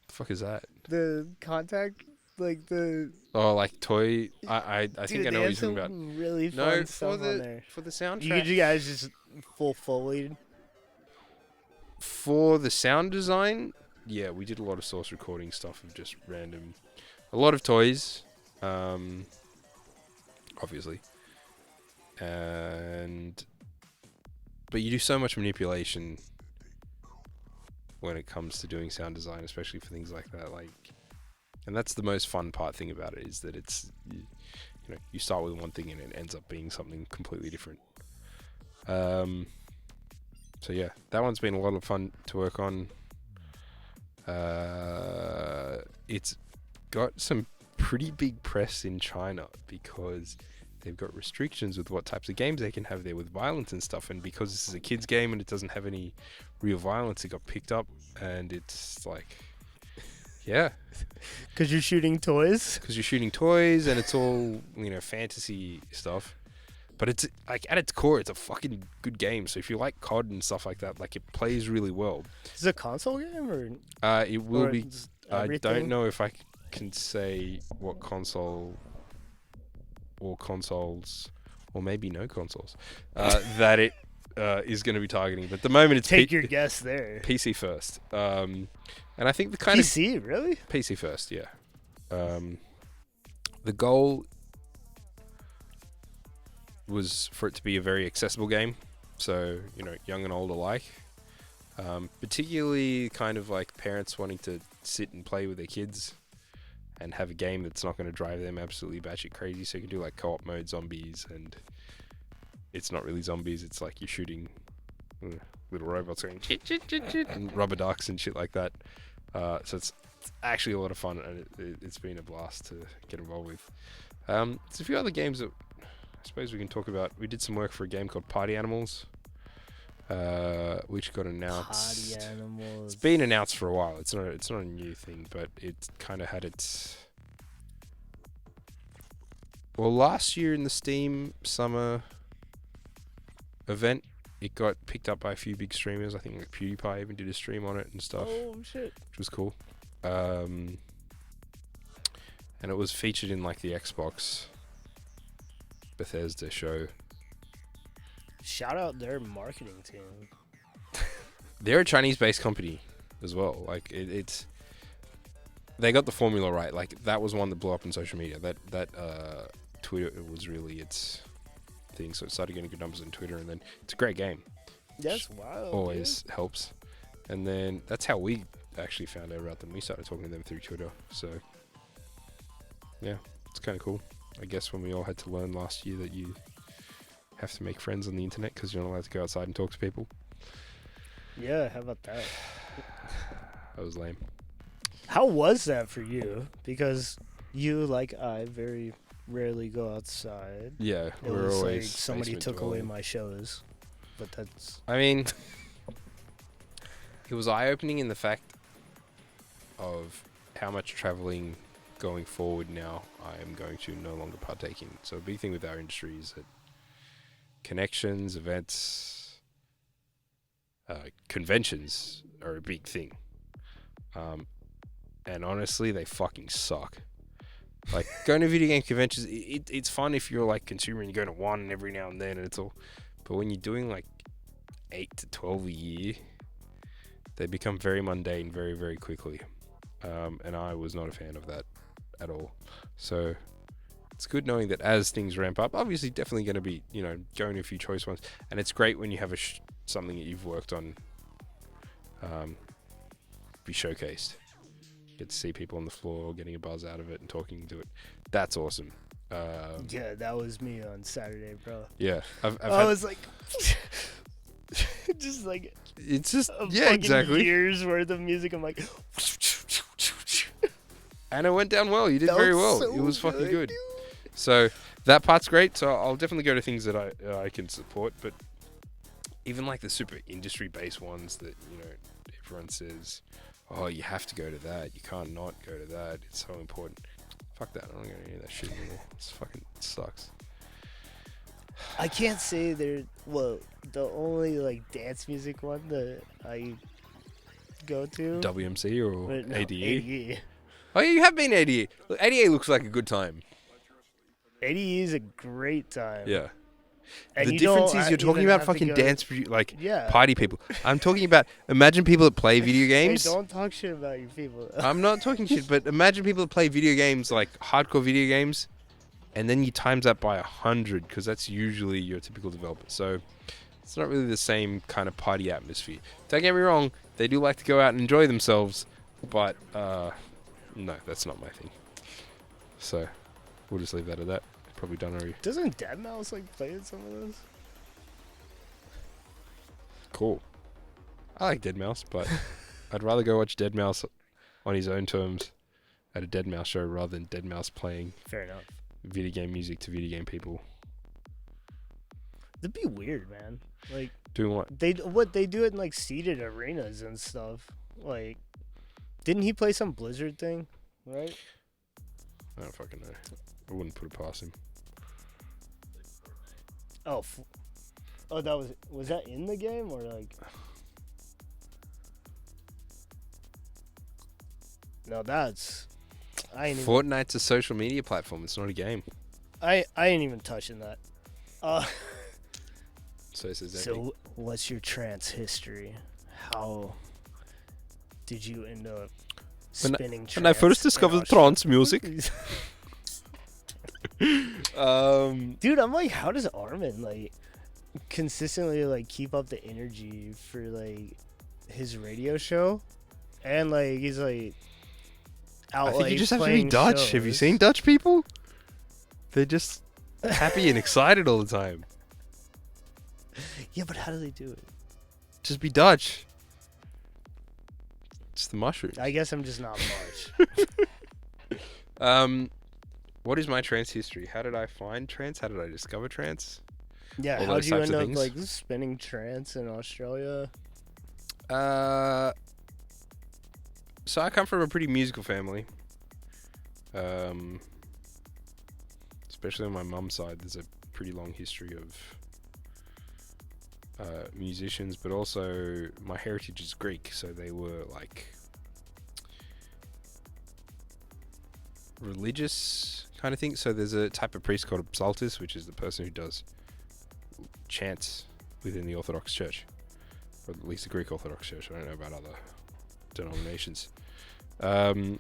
Speaker 3: The fuck is that?
Speaker 2: The contact, like the.
Speaker 3: Oh, like toy. I
Speaker 2: Dude,
Speaker 3: think I know
Speaker 2: they
Speaker 3: what
Speaker 2: have
Speaker 3: you're talking
Speaker 2: some
Speaker 3: about.
Speaker 2: really
Speaker 3: No,
Speaker 2: fun
Speaker 3: for
Speaker 2: stuff on there.
Speaker 3: the soundtrack.
Speaker 2: You guys just full folied.
Speaker 3: For the sound design, yeah, we did a lot of source recording stuff of just random, a lot of toys, obviously, but you do so much manipulation when it comes to doing sound design, especially for things like that. Like, and that's the most fun thing about it, is that it's, you start with one thing and it ends up being something completely different. So yeah, that one's been a lot of fun to work on. It's got some pretty big press in China, because they've got restrictions with what types of games they can have there with violence and stuff. And because this is a kid's game and it doesn't have any real violence, it got picked up, and it's like, yeah.
Speaker 2: Because you're shooting toys?
Speaker 3: Because you're shooting toys and it's all, fantasy stuff. But it's, like, at its core, it's a fucking good game. So if you like COD and stuff like that, like, it plays really well.
Speaker 2: Is it a console game, or?
Speaker 3: It will
Speaker 2: or
Speaker 3: be.
Speaker 2: just
Speaker 3: I don't
Speaker 2: everything?
Speaker 3: know if I can say what console or consoles, or maybe no consoles, that it is going to be targeting. But at the moment, it's
Speaker 2: Take your guess there.
Speaker 3: PC first. And I think the kind
Speaker 2: PC, really?
Speaker 3: of PC first, yeah. The goal was for it to be a very accessible game, so young and old alike. Particularly kind of like parents wanting to sit and play with their kids and have a game that's not going to drive them absolutely batshit crazy. So you can do like co-op mode zombies, and it's not really zombies, it's like you're shooting little robots going chit, chit, chit, chit, and rubber ducks and shit like that. So it's actually a lot of fun, and it's been a blast to get involved with. There's a few other games that I suppose we can talk about. We did some work for a game called Party Animals, which got announced.
Speaker 2: Party Animals.
Speaker 3: It's been announced for a while. It's not a new thing, but it kind of had its. Well, last year in the Steam summer event, it got picked up by a few big streamers. I think like PewDiePie even did a stream on it and stuff,
Speaker 2: Oh, shit.
Speaker 3: which was cool. And it was featured in like the Xbox Bethesda show.
Speaker 2: Shout out their marketing team.
Speaker 3: They're a Chinese-based company as well. Like it's they got the formula right. Like that was one that blew up on social media. That Twitter was really its thing. So it started getting good numbers on Twitter, and then it's a great game.
Speaker 2: That's wild.
Speaker 3: Always helps. And then that's how we actually found out about them. We started talking to them through Twitter. So yeah, it's kind of cool. I guess when we all had to learn last year that you have to make friends on the internet because you're not allowed to go outside and talk to people.
Speaker 2: Yeah, how about that?
Speaker 3: That was lame.
Speaker 2: How was that for you? Because you, like I, very rarely go outside.
Speaker 3: Yeah,
Speaker 2: It
Speaker 3: we're
Speaker 2: was like
Speaker 3: always
Speaker 2: somebody
Speaker 3: basement
Speaker 2: took away
Speaker 3: dwelling.
Speaker 2: my shows. But that's...
Speaker 3: I mean, it was eye-opening in the fact of how much traveling going forward now I am going to no longer partake in. So a big thing with our industry is that connections, events, conventions are a big thing. And honestly, they fucking suck. Like, going to video game conventions, it's fun if you're like consumer and you're going to one every now and then and it's all... But when you're doing like 8 to 12 a year, they become very mundane very, very quickly. And I was not a fan of that at all. So it's good knowing that as things ramp up, obviously definitely going to be, going to a few choice ones. And it's great when you have something that you've worked on be showcased. Get to see people on the floor getting a buzz out of it and talking to it. That's awesome.
Speaker 2: Yeah, that was me on Saturday, bro.
Speaker 3: Yeah.
Speaker 2: I was like... just like...
Speaker 3: It's just...
Speaker 2: a
Speaker 3: Yeah,
Speaker 2: fucking
Speaker 3: exactly.
Speaker 2: years worth of music. I'm like...
Speaker 3: And it went down well. You did
Speaker 2: That
Speaker 3: very
Speaker 2: was
Speaker 3: well.
Speaker 2: so
Speaker 3: It was fucking good.
Speaker 2: dude.
Speaker 3: So that part's great. So I'll definitely go to things that I can support. But even like the super industry-based ones that, everyone says, oh, you have to go to that. You can't not go to that. It's so important. Fuck that. I don't want to go to any of that shit anymore. It sucks.
Speaker 2: I can't say they're... Well, the only, like, dance music one that I go to...
Speaker 3: WMC or
Speaker 2: but no,
Speaker 3: ADE?
Speaker 2: ADE.
Speaker 3: Oh, yeah, you have been ADE. Look, ADE looks like a good time.
Speaker 2: ADE is a great time.
Speaker 3: Yeah.
Speaker 2: And
Speaker 3: The
Speaker 2: you
Speaker 3: difference
Speaker 2: don't
Speaker 3: is you're talking
Speaker 2: even
Speaker 3: about
Speaker 2: have to
Speaker 3: fucking
Speaker 2: go-
Speaker 3: dance,
Speaker 2: Yeah.
Speaker 3: party people. I'm talking about, imagine people that play video
Speaker 2: Hey,
Speaker 3: games.
Speaker 2: don't talk shit about your people.
Speaker 3: I'm not talking shit, but imagine people that play video games, like hardcore video games, and then you times that by 100, because that's usually your typical developer. So it's not really the same kind of party atmosphere. Don't get me wrong, they do like to go out and enjoy themselves, but no, that's not my thing. So we'll just leave that at that. Probably done already.
Speaker 2: Doesn't Deadmau5 like play in some of those?
Speaker 3: Cool. I like Deadmau5, but I'd rather go watch Deadmau5 on his own terms at a Deadmau5 show rather than Deadmau5 playing
Speaker 2: Fair enough.
Speaker 3: video game music to video game people.
Speaker 2: That'd be weird, man. Like
Speaker 3: Doing what?
Speaker 2: they do it in like seated arenas and stuff. Like, didn't he play some Blizzard thing? Right?
Speaker 3: I don't fucking know. I wouldn't put it past him.
Speaker 2: Oh, that was that in the game or like? No, that's I ain't even,
Speaker 3: Fortnite's a social media platform. It's not a game.
Speaker 2: I ain't even touching that.
Speaker 3: So it says
Speaker 2: So what's your trance history? How did you end up spinning trance?
Speaker 3: when I first discovered trance music.
Speaker 2: Dude, I'm like, how does Armin like consistently like keep up the energy for like his radio show? And like he's like out
Speaker 3: I think
Speaker 2: like
Speaker 3: you just have to be
Speaker 2: playing
Speaker 3: Dutch. Have you
Speaker 2: shows.
Speaker 3: seen Dutch people? They're just happy and excited all the time.
Speaker 2: Yeah, but how do they do it?
Speaker 3: Just be Dutch. It's the mushrooms.
Speaker 2: I guess I'm just not much.
Speaker 3: What is my trance history? How did I find trance? How did I discover trance?
Speaker 2: Yeah,
Speaker 3: All
Speaker 2: how'd
Speaker 3: those
Speaker 2: you
Speaker 3: types
Speaker 2: end
Speaker 3: of
Speaker 2: up
Speaker 3: things.
Speaker 2: like spinning trance in Australia?
Speaker 3: So I come from a pretty musical family. Especially on my mum's side, there's a pretty long history of musicians, but also my heritage is Greek, so they were like religious kind of thing. So there's a type of priest called a psaltist, which is the person who does chants within the Orthodox Church, or at least the Greek Orthodox Church. I don't know about other denominations. So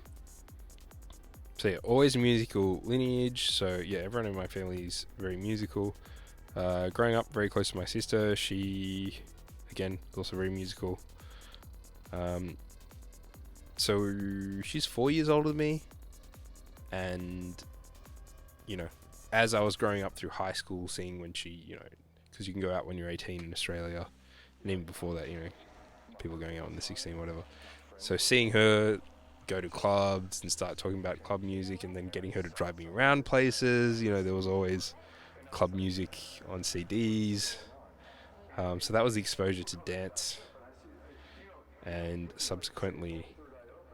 Speaker 3: yeah, always musical lineage. So yeah, everyone in my family is very musical. Growing up very close to my sister, she again is also very musical. So she's 4 years older than me, and you know, as I was growing up through high school, seeing when she, because you can go out when you're 18 in Australia, and even before that, people going out when they're 16, whatever. So seeing her go to clubs and start talking about club music, and then getting her to drive me around places, there was always club music on CDs. So that was the exposure to dance, and subsequently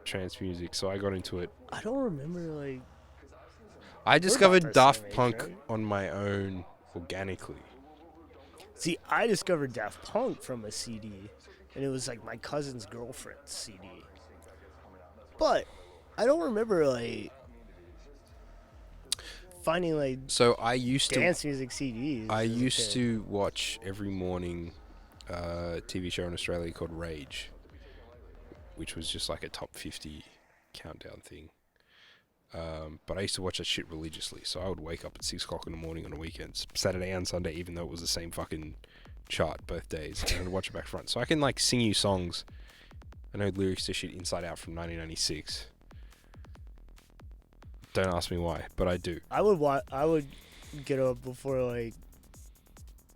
Speaker 3: trance music. So I got into it.
Speaker 2: I don't remember
Speaker 3: I
Speaker 2: We're
Speaker 3: discovered
Speaker 2: about the
Speaker 3: Daft
Speaker 2: same age,
Speaker 3: Punk
Speaker 2: right?
Speaker 3: on my own organically.
Speaker 2: See, I discovered Daft Punk from a CD, and it was like my cousin's girlfriend's CD. But I don't remember finding
Speaker 3: So I used
Speaker 2: dance music CDs.
Speaker 3: I
Speaker 2: as a
Speaker 3: used
Speaker 2: kid.
Speaker 3: to watch every morning a TV show in Australia called Rage, which was just like a top 50 countdown thing. But I used to watch that shit religiously, so I would wake up at 6 o'clock in the morning on the weekends, Saturday and Sunday, even though it was the same fucking chart both days, and I'd watch it back front. So I can sing you songs. I know lyrics to shit inside out from 1996. Don't ask me why, but I do.
Speaker 2: I would get up before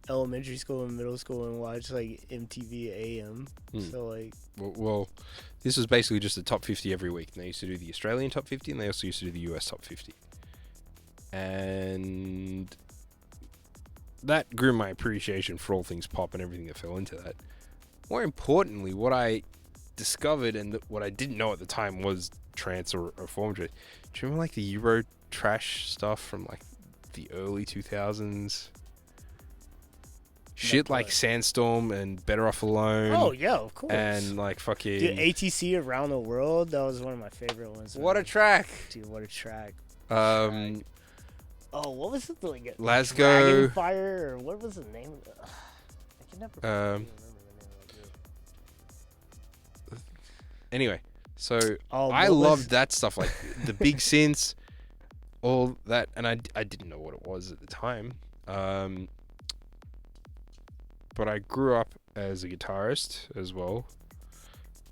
Speaker 2: elementary school and middle school and watch MTV AM. So
Speaker 3: Well, this was basically just the top 50 every week. And they used to do the Australian top 50, and they also used to do the US top 50. And that grew my appreciation for all things pop and everything that fell into that. More importantly, what I discovered and what I didn't know at the time was trance or form. Do you remember the Euro trash stuff from the early 2000s? Shit like Sandstorm and Better Off Alone.
Speaker 2: oh yeah, of course.
Speaker 3: And fucking...
Speaker 2: Dude, ATC Around the World, that was one of my favorite ones.
Speaker 3: What a track!
Speaker 2: Dude, what a track.
Speaker 3: Um,
Speaker 2: Oh, what was it?
Speaker 3: Glasgow.
Speaker 2: Fire, or what was the name of it? I can never remember the name of it.
Speaker 3: Anyway, so
Speaker 2: Oh,
Speaker 3: I
Speaker 2: what was-
Speaker 3: loved that stuff, the big synths, all that, and I didn't know what it was at the time. But I grew up as a guitarist as well,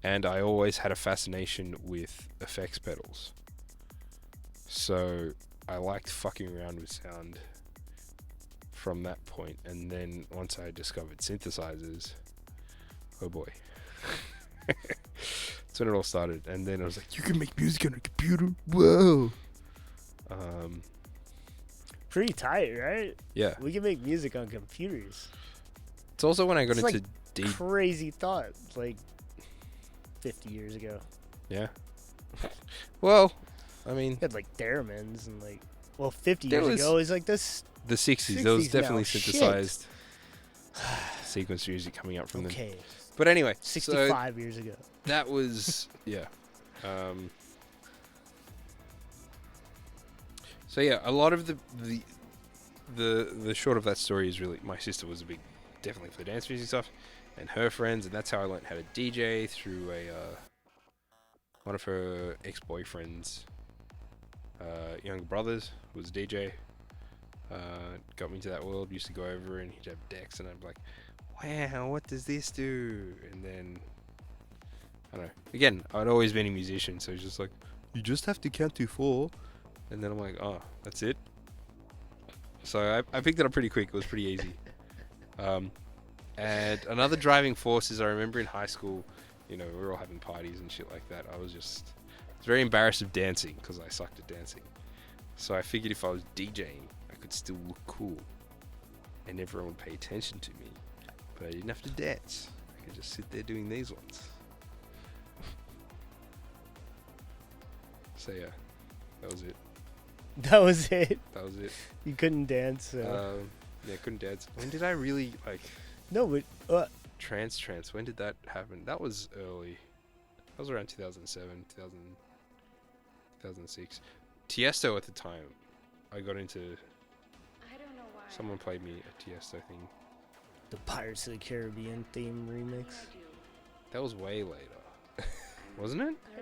Speaker 3: and I always had a fascination with effects pedals. So I liked fucking around with sound from that point, and then once I discovered synthesizers, oh boy. That's when it all started, and then I was like, you can make music on a computer? Whoa!
Speaker 2: Pretty tight, right?
Speaker 3: Yeah.
Speaker 2: We can make music on computers.
Speaker 3: It's also when I got
Speaker 2: It's
Speaker 3: into deep...
Speaker 2: Crazy thought, 50 years ago.
Speaker 3: Yeah. Well, I mean...
Speaker 2: You had theremins and 50
Speaker 3: There
Speaker 2: years
Speaker 3: was-
Speaker 2: ago is this.
Speaker 3: The 60s, there was
Speaker 2: 60s now,
Speaker 3: definitely
Speaker 2: shit.
Speaker 3: synthesized sequence music coming out from them.
Speaker 2: Okay,
Speaker 3: But anyway,
Speaker 2: 65 years ago.
Speaker 3: so that was, yeah. So yeah, a lot of the short of that story is really, my sister was definitely for the dance music stuff, and her friends, and that's how I learned how to DJ through one of her ex-boyfriend's younger brothers was a DJ. Got me into that world. Used to go over and he'd have decks, and I'd be like, wow, what does this do? And then I don't know. Again, I'd always been a musician, so it's just you just have to count to 4, and then I'm like, oh, that's it. So I picked it up pretty quick. It was pretty easy. And another driving force is I remember in high school, we were all having parties and shit like that. I was very embarrassed of dancing because I sucked at dancing. So I figured if I was DJing, I could still look cool, and everyone would pay attention to me. But I didn't have to dance. I could just sit there doing these ones. So yeah, that was it.
Speaker 2: That was it.
Speaker 3: That was it.
Speaker 2: You couldn't dance. So.
Speaker 3: Yeah, couldn't dance. When did I really
Speaker 2: No, but
Speaker 3: trance? When did that happen? That was early. That was around 2007, 2006. Tiesto at the time. I got into.
Speaker 5: I don't know why.
Speaker 3: Someone played me a Tiesto thing.
Speaker 2: the Pirates of the Caribbean theme remix.
Speaker 3: That was way later. wasn't it?
Speaker 5: I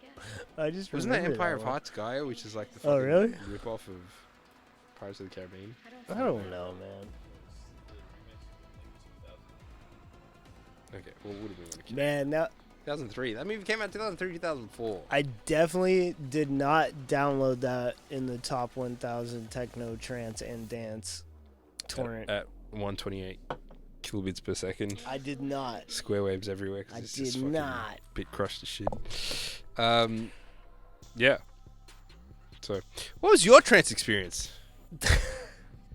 Speaker 5: guess.
Speaker 2: I just
Speaker 3: Wasn't that
Speaker 2: remember
Speaker 3: Empire of
Speaker 2: one.
Speaker 3: Hearts Gaia, which is like the
Speaker 2: Oh,
Speaker 3: fucking
Speaker 2: really?
Speaker 3: rip-off of Pirates of the Caribbean?
Speaker 2: I don't know, man.
Speaker 3: Okay, well, what would have been when it came
Speaker 2: Man, now
Speaker 3: 2003. That movie came out 2003, 2004.
Speaker 2: I definitely did not download that in the top 1,000 techno, trance, and dance torrent.
Speaker 3: At 128 kilobits per second.
Speaker 2: I did not.
Speaker 3: Square waves everywhere. 'Cause
Speaker 2: I
Speaker 3: it's just
Speaker 2: did
Speaker 3: fucking
Speaker 2: not.
Speaker 3: Bit crushed to shit. Yeah. So, what was your trance experience?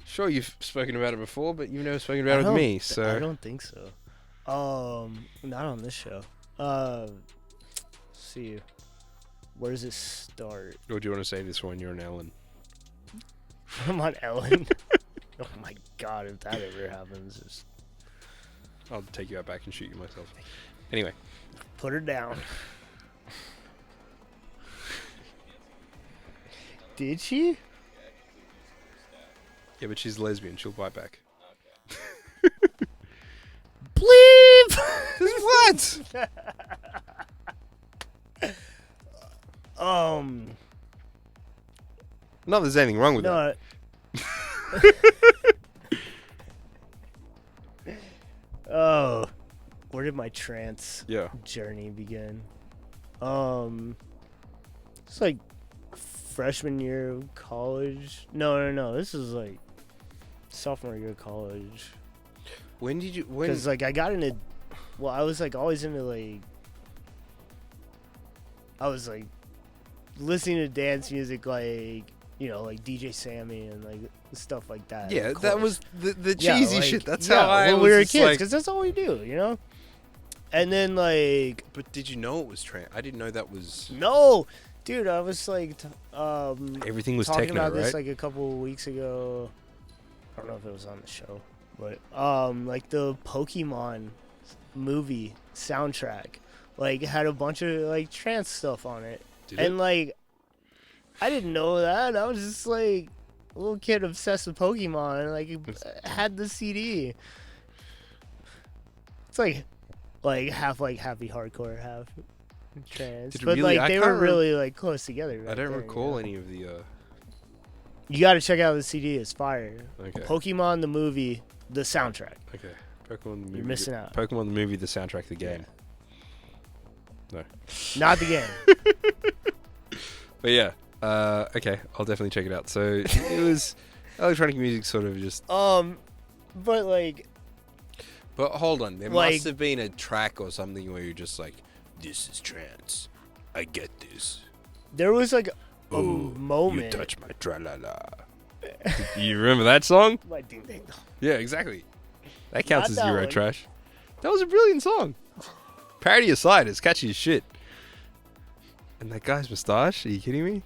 Speaker 3: Sure, you've spoken about it before, but you've never spoken about it with me. So
Speaker 2: I don't think so. Not on this show. See, where does it start?
Speaker 3: or do you want to say this one? You're an Ellen.
Speaker 2: I'm on Ellen. Oh my god, if that ever happens, just
Speaker 3: I'll take you out back and shoot you myself. Anyway,
Speaker 2: put her down. Did she?
Speaker 3: yeah, but she's lesbian. She'll bite back.
Speaker 2: Bleep!
Speaker 3: What? Not that there's anything wrong with that.
Speaker 2: No. Oh, where did my trance
Speaker 3: Yeah.
Speaker 2: journey begin? It's like freshman year of college. No. This is like sophomore year of college.
Speaker 3: When did you? When?
Speaker 2: Because like I got into, well, I was like always into like, I was like listening to dance music, like, you know, like DJ Sammy and like stuff like that.
Speaker 3: Yeah,
Speaker 2: of
Speaker 3: that
Speaker 2: course.
Speaker 3: was the
Speaker 2: Yeah,
Speaker 3: cheesy
Speaker 2: like,
Speaker 3: shit. That's
Speaker 2: yeah,
Speaker 3: how I
Speaker 2: when
Speaker 3: was
Speaker 2: we were
Speaker 3: just
Speaker 2: kids,
Speaker 3: like.
Speaker 2: because that's all we do, you know. And then like,
Speaker 3: But did you know it was trance? I didn't know that was.
Speaker 2: no, dude, I was like,
Speaker 3: Everything was
Speaker 2: talking
Speaker 3: techno,
Speaker 2: about
Speaker 3: right?
Speaker 2: this like a couple of weeks ago. I don't know if it was on the show, but like the Pokemon movie soundtrack, like had a bunch of like trance stuff on it,
Speaker 3: Did
Speaker 2: and
Speaker 3: it?
Speaker 2: like I didn't know that. I was just like a little kid obsessed with Pokemon, and like had the CD. It's like half like happy hardcore, half trance,
Speaker 3: Did it
Speaker 2: but
Speaker 3: really?
Speaker 2: like
Speaker 3: I
Speaker 2: they
Speaker 3: can't
Speaker 2: were
Speaker 3: rem-
Speaker 2: really like close together.
Speaker 3: I
Speaker 2: right
Speaker 3: don't
Speaker 2: there,
Speaker 3: recall
Speaker 2: you know?
Speaker 3: any of the.
Speaker 2: You got to check out the CD. It's fire.
Speaker 3: Okay.
Speaker 2: Pokemon the movie, the soundtrack.
Speaker 3: Okay. Pokemon the movie.
Speaker 2: You're missing out.
Speaker 3: Pokemon the movie, the soundtrack, the game.
Speaker 2: Not the game.
Speaker 3: But yeah. Okay, I'll definitely check it out. So it was electronic music, sort of just.
Speaker 2: But like,
Speaker 3: But hold on, there
Speaker 2: Like-
Speaker 3: must have been a track or something where you're just like, "This is trance. I get this."
Speaker 2: there was like a
Speaker 3: Ooh,
Speaker 2: moment.
Speaker 3: You touch my tra-la-la. You remember that song?
Speaker 2: My ding ding dong.
Speaker 3: Yeah, exactly. That counts
Speaker 2: Not
Speaker 3: as
Speaker 2: that
Speaker 3: Euro
Speaker 2: one.
Speaker 3: trash. That was a brilliant song. Parody aside, it's catchy as shit. And that guy's moustache, are you kidding me?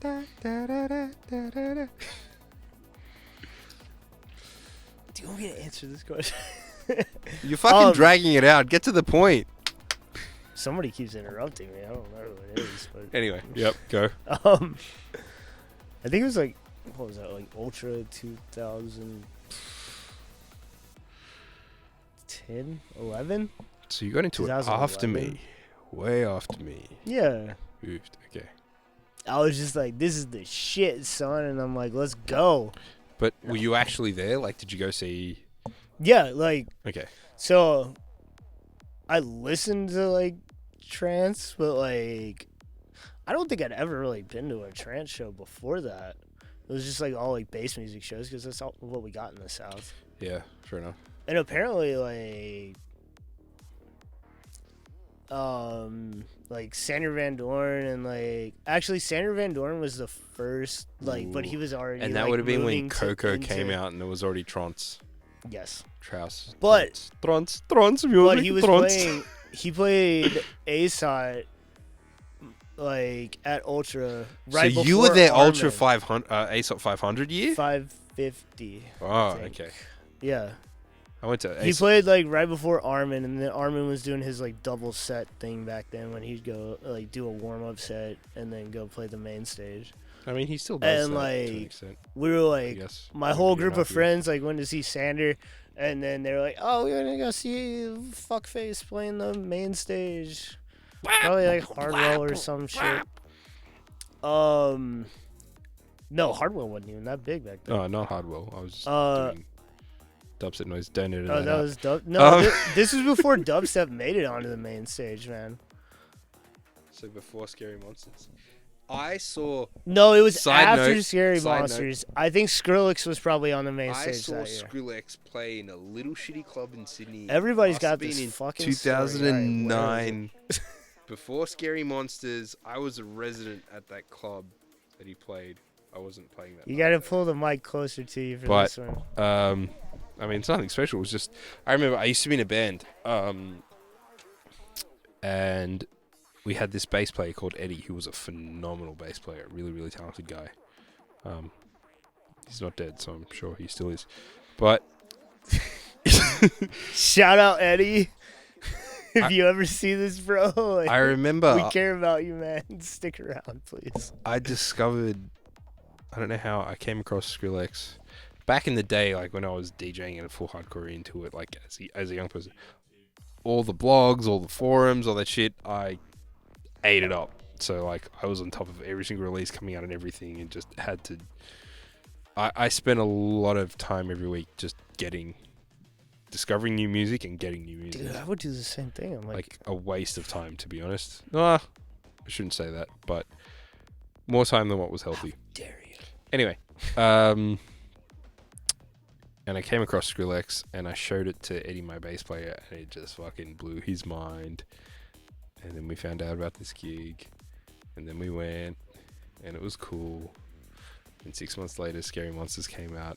Speaker 3: Da, da, da, da, da, da, da.
Speaker 2: Do you want me to answer this question?
Speaker 3: You're fucking
Speaker 2: Um,
Speaker 3: dragging it out. Get to the point.
Speaker 2: Somebody keeps interrupting me. I don't know who it is, but
Speaker 3: Anyway, yep, go.
Speaker 2: I think it was like, what was that, like Ultra 2010, 11?
Speaker 3: So you got into it after
Speaker 2: 2011.
Speaker 3: me. Way after me.
Speaker 2: Yeah.
Speaker 3: Oofed. Okay.
Speaker 2: I was just like, this is the shit, son, and I'm like, let's go.
Speaker 3: But were you actually there? Like, did you go see?
Speaker 2: Yeah, like,
Speaker 3: Okay.
Speaker 2: so I listened to like trance, but like I don't think I'd ever really been to a trance show before that. It was just like all like bass music shows because that's all what we got in the South.
Speaker 3: Yeah, fair enough.
Speaker 2: And apparently like Sander Van Dorn and like actually Sander Van Dorn was the first like, but he was already
Speaker 3: And that
Speaker 2: like,
Speaker 3: would have been when
Speaker 2: moving to-
Speaker 3: Coco came
Speaker 2: into-
Speaker 3: out and it was already trance.
Speaker 2: Yes,
Speaker 3: Trouse.
Speaker 2: But-
Speaker 3: Trance music.
Speaker 2: but he was
Speaker 3: trance.
Speaker 2: playing. He played ASOT like at Ultra right
Speaker 3: so
Speaker 2: before
Speaker 3: you were there
Speaker 2: Armin.
Speaker 3: Ultra 500, ASOP 500 year?
Speaker 2: 550.
Speaker 3: Oh,
Speaker 2: think.
Speaker 3: okay.
Speaker 2: Yeah,
Speaker 3: I went to
Speaker 2: he
Speaker 3: ASOP.
Speaker 2: played like right before Armin, and then Armin was doing his like double set thing back then when he'd go like do a warm up set and then go play the main stage.
Speaker 3: I mean, he still does
Speaker 2: And,
Speaker 3: that to an
Speaker 2: like,
Speaker 3: extent.
Speaker 2: we were
Speaker 3: I
Speaker 2: like,
Speaker 3: guess.
Speaker 2: my
Speaker 3: Maybe
Speaker 2: whole
Speaker 3: you're
Speaker 2: group
Speaker 3: not
Speaker 2: of
Speaker 3: good.
Speaker 2: friends like went to see Sander, and then they were like, "Oh, we're gonna go see Fuckface playing the main stage, probably like Hardwell or some shit." No, Hardwell wasn't even that big back then.
Speaker 3: Oh, not Hardwell. I was just
Speaker 2: Uh,
Speaker 3: doing dubstep noise. Don't edit
Speaker 2: Oh,
Speaker 3: that
Speaker 2: that
Speaker 3: out.
Speaker 2: was dub. No,
Speaker 3: Um,
Speaker 2: this was before dubstep made it onto the main stage, man.
Speaker 3: So before Scary Monsters, I saw
Speaker 2: No, it was
Speaker 3: Side
Speaker 2: after
Speaker 3: note-
Speaker 2: Scary
Speaker 3: side note.
Speaker 2: Monsters. I think Skrillex was probably on the main
Speaker 3: I
Speaker 2: stage
Speaker 3: saw
Speaker 2: that year.
Speaker 3: Skrillex play in a little shitty club in Sydney.
Speaker 2: Everybody's
Speaker 3: Must
Speaker 2: got
Speaker 3: have been
Speaker 2: this
Speaker 3: in
Speaker 2: fucking story. All right, where is
Speaker 3: 2009. Before Scary Monsters, I was a resident at that club that he played. I wasn't playing that.
Speaker 2: You
Speaker 3: night,
Speaker 2: gotta
Speaker 3: though.
Speaker 2: pull the mic closer to you for
Speaker 3: But-
Speaker 2: this one.
Speaker 3: I mean, it's nothing special. It was just, I remember I used to be in a band, and we had this bass player called Eddie, who was a phenomenal bass player, really, really talented guy. He's not dead, so I'm sure he still is. But
Speaker 2: Shout out Eddie. If you ever see this, bro, like,
Speaker 3: I remember
Speaker 2: we care about you, man. Stick around, please.
Speaker 3: I discovered, I don't know how I came across Skrillex back in the day, like when I was DJing and full hardcore into it, like as a young person. All the blogs, all the forums, all that shit, I ate it up. So like I was on top of every single release coming out and everything, and just had to. I spent a lot of time every week just discovering new music and getting new music.
Speaker 2: Dude, I would do the same thing. I'm
Speaker 3: Like a waste of time, to be honest. I shouldn't say that, but more time than what was healthy.
Speaker 2: dare you?
Speaker 3: Anyway, and I came across Skrillex and I showed it to Eddie, my bass player, and it just fucking blew his mind. And then we found out about this gig, and then we went, and it was cool. And 6 months later, Scary Monsters came out,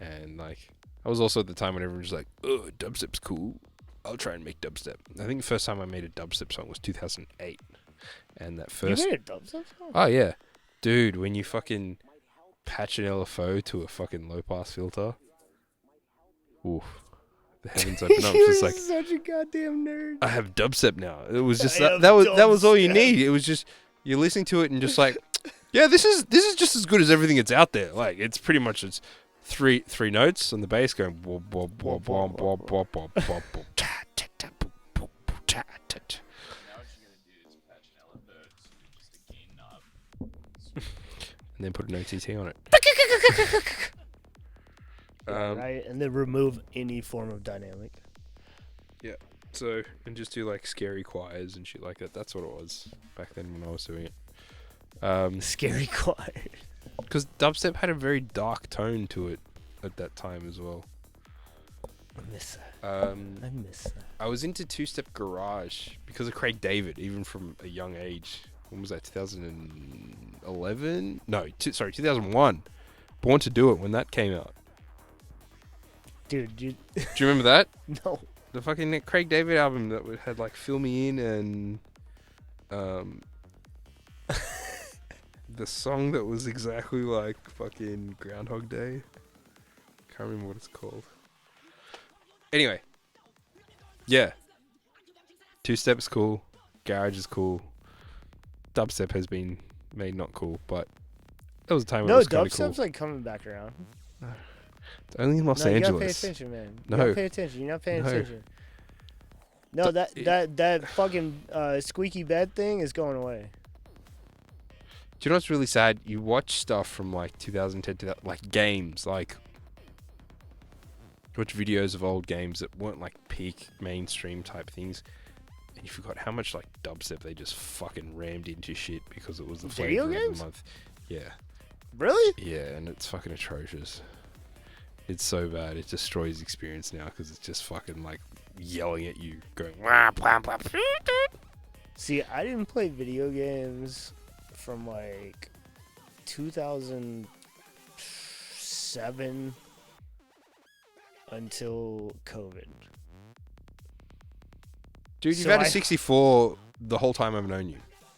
Speaker 3: and like I was also at the time when everyone was like, "Oh, dubstep's cool. I'll try and make dubstep." I think the first time I made a dubstep song was 2008, and that first.
Speaker 2: You made a dubstep song?
Speaker 3: Oh yeah, dude, when you fucking patch an LFO to a fucking low pass filter, oof, the heavens open up. It's just like
Speaker 2: such a goddamn nerd.
Speaker 3: I have dubstep now. It was just
Speaker 2: I have
Speaker 3: that was all you
Speaker 2: dubstep.
Speaker 3: need. It was just you're listening to it and just like, yeah, this is just as good as everything that's out there. Like it's pretty much it's three notes on the bass going. Now what you're gonna
Speaker 4: do is patch an LFO just the gain knob.
Speaker 3: and then put an OTT on it.
Speaker 2: Right, and then remove any form of dynamic.
Speaker 3: So and just do like scary choirs and shit like that. That's what it was back then when I was doing it.
Speaker 2: Scary choir.
Speaker 3: Because dubstep had a very dark tone to it at that time as well.
Speaker 2: I miss that. I miss that.
Speaker 3: I was into two-step garage because of Craig David, even from a young age. When was that? 2011? No, 2001. Born to Do It when that came out.
Speaker 2: Dude,
Speaker 3: Do you remember that?
Speaker 2: no.
Speaker 3: The fucking Craig David album that had like Fill Me In and the song that was exactly like fucking Groundhog Day. Can't remember what it's called. Anyway. Yeah. Two-step is cool. Garage is cool. Dubstep has been made not cool, but there was a time when it
Speaker 2: No,
Speaker 3: was kind of cool.
Speaker 2: dubstep's like coming back around.
Speaker 3: It's only in Los
Speaker 2: No, you gotta pay
Speaker 3: Angeles.
Speaker 2: attention, man. You
Speaker 3: No.
Speaker 2: gotta pay attention. You're not paying
Speaker 3: No.
Speaker 2: attention. No, that fucking squeaky bed thing is going away.
Speaker 3: Do you know what's really sad? You watch stuff from like 2010 to like games, like watch videos of old games that weren't like peak mainstream type things, and you forgot how much like dubstep they just fucking rammed into shit because it was the
Speaker 2: Video
Speaker 3: flavor of
Speaker 2: games?
Speaker 3: the month. Yeah,
Speaker 2: Really?
Speaker 3: yeah, and it's fucking atrocious. It's so bad. It destroys the experience now because it's just fucking like yelling at you, going. Wah, blah, blah.
Speaker 2: See, I didn't play video games from like 2007 until COVID.
Speaker 3: Dude, you've
Speaker 2: So
Speaker 3: had a
Speaker 2: I-
Speaker 3: 64 the whole time I've known you,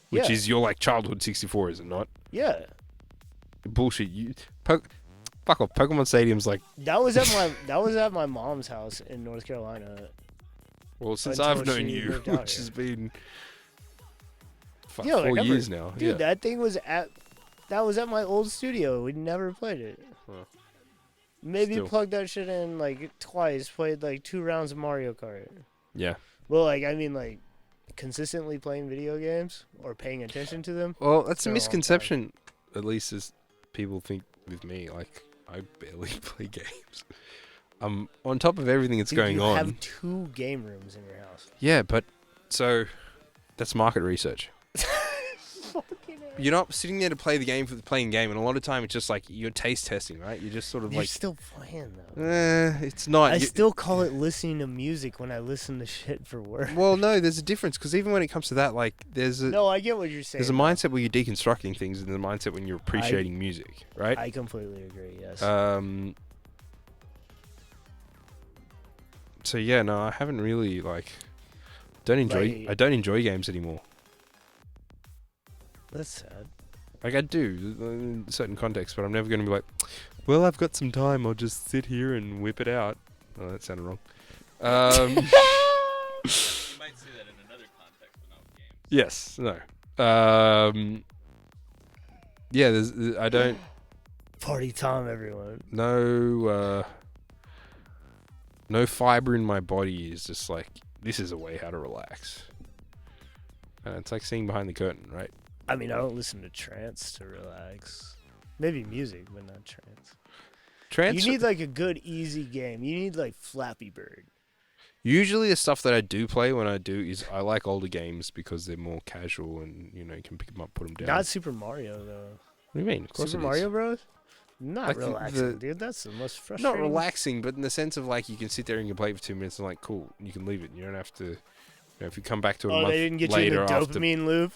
Speaker 3: which
Speaker 2: Yeah.
Speaker 3: is your like childhood 64, is it not?
Speaker 2: Yeah,
Speaker 3: Bullshit. Fuck off. Pokemon Stadium's like.
Speaker 2: that was at my mom's house in North Carolina.
Speaker 3: Well, since
Speaker 2: Until
Speaker 3: I've known
Speaker 2: she
Speaker 3: you,
Speaker 2: moved out
Speaker 3: which
Speaker 2: here.
Speaker 3: has been
Speaker 2: Yeah, like
Speaker 3: 4
Speaker 2: ever.
Speaker 3: years now.
Speaker 2: Dude,
Speaker 3: yeah.
Speaker 2: that thing was at That was at my old studio. We never played it.
Speaker 3: Huh.
Speaker 2: Maybe
Speaker 3: Still.
Speaker 2: plugged that shit in like twice. Played like 2 rounds of Mario Kart.
Speaker 3: Yeah.
Speaker 2: Well, like I mean, like consistently playing video games or paying attention to them.
Speaker 3: Well, that's
Speaker 2: For
Speaker 3: a
Speaker 2: a long
Speaker 3: misconception, at least as people think with me. Like, I barely play games. I'm on top of everything that's
Speaker 2: Dude,
Speaker 3: going
Speaker 2: you
Speaker 3: on.
Speaker 2: have 2 game rooms in your house.
Speaker 3: Yeah, but so that's market research. You're not sitting there to play the game for the playing game, and a lot of time it's just like you're taste testing, right? You're just sort of
Speaker 2: You're
Speaker 3: like,
Speaker 2: still playing though.
Speaker 3: it's not.
Speaker 2: I
Speaker 3: You-
Speaker 2: still call it listening to music when I listen to shit for work.
Speaker 3: well, no, there's a difference because even when it comes to that, like, there's a
Speaker 2: No, I get what you're saying.
Speaker 3: there's a mindset where you're deconstructing things, and there's a mindset when you're appreciating music, right?
Speaker 2: I completely agree. Yes.
Speaker 3: So yeah, no, I haven't really like. I don't enjoy games anymore.
Speaker 2: That's sad.
Speaker 3: Like I do in certain contexts, but I'm never going to be like, well, I've got some time. I'll just sit here and whip it out. Oh, that sounded wrong.
Speaker 4: You might say that in another context, but not with games.
Speaker 3: Yes. No. Yeah. I don't.
Speaker 2: Party time, everyone.
Speaker 3: No. No fiber in my body is just like, this is a way how to relax. It's like seeing behind the curtain, right?
Speaker 2: I mean, I don't listen to trance to relax. Maybe music, but not trance.
Speaker 3: Trance.
Speaker 2: You need like a good, easy game. You need like Flappy Bird.
Speaker 3: Usually the stuff that I do play when I do is I like older games because they're more casual and, you pican pick them up, put them down.
Speaker 2: Not Super Mario, though.
Speaker 3: What do you mean? Of course
Speaker 2: Super
Speaker 3: it is.
Speaker 2: Mario Bros? Not
Speaker 3: Like
Speaker 2: relaxing, dude. That's the most frustrating.
Speaker 3: Not relaxing, but in the sense of like you can sit there and you can play for 2 minutes and like, cool, you can leave it. You don't have to, if you come back to it a
Speaker 2: Oh,
Speaker 3: month
Speaker 2: they didn't get you
Speaker 3: later
Speaker 2: in the
Speaker 3: after.
Speaker 2: dopamine loop?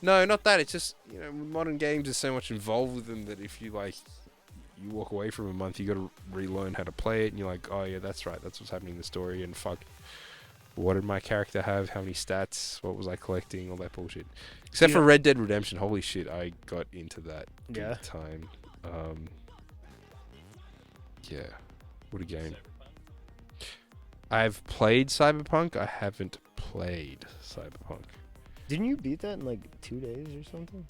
Speaker 3: No, not that. It's just, with modern games, there's so much involved with them that if you like, you walk away from a month, you got to relearn how to play it, and you're like, oh yeah, that's right, that's what's happening in the story, and fuck, what did my character have? How many stats? What was I collecting? All that bullshit. Except for Red Dead Redemption, holy shit, I got into that
Speaker 2: Yeah.
Speaker 3: big time. Yeah, what a game. I've played Cyberpunk. I haven't played Cyberpunk.
Speaker 2: Didn't you beat that in like 2 days or something?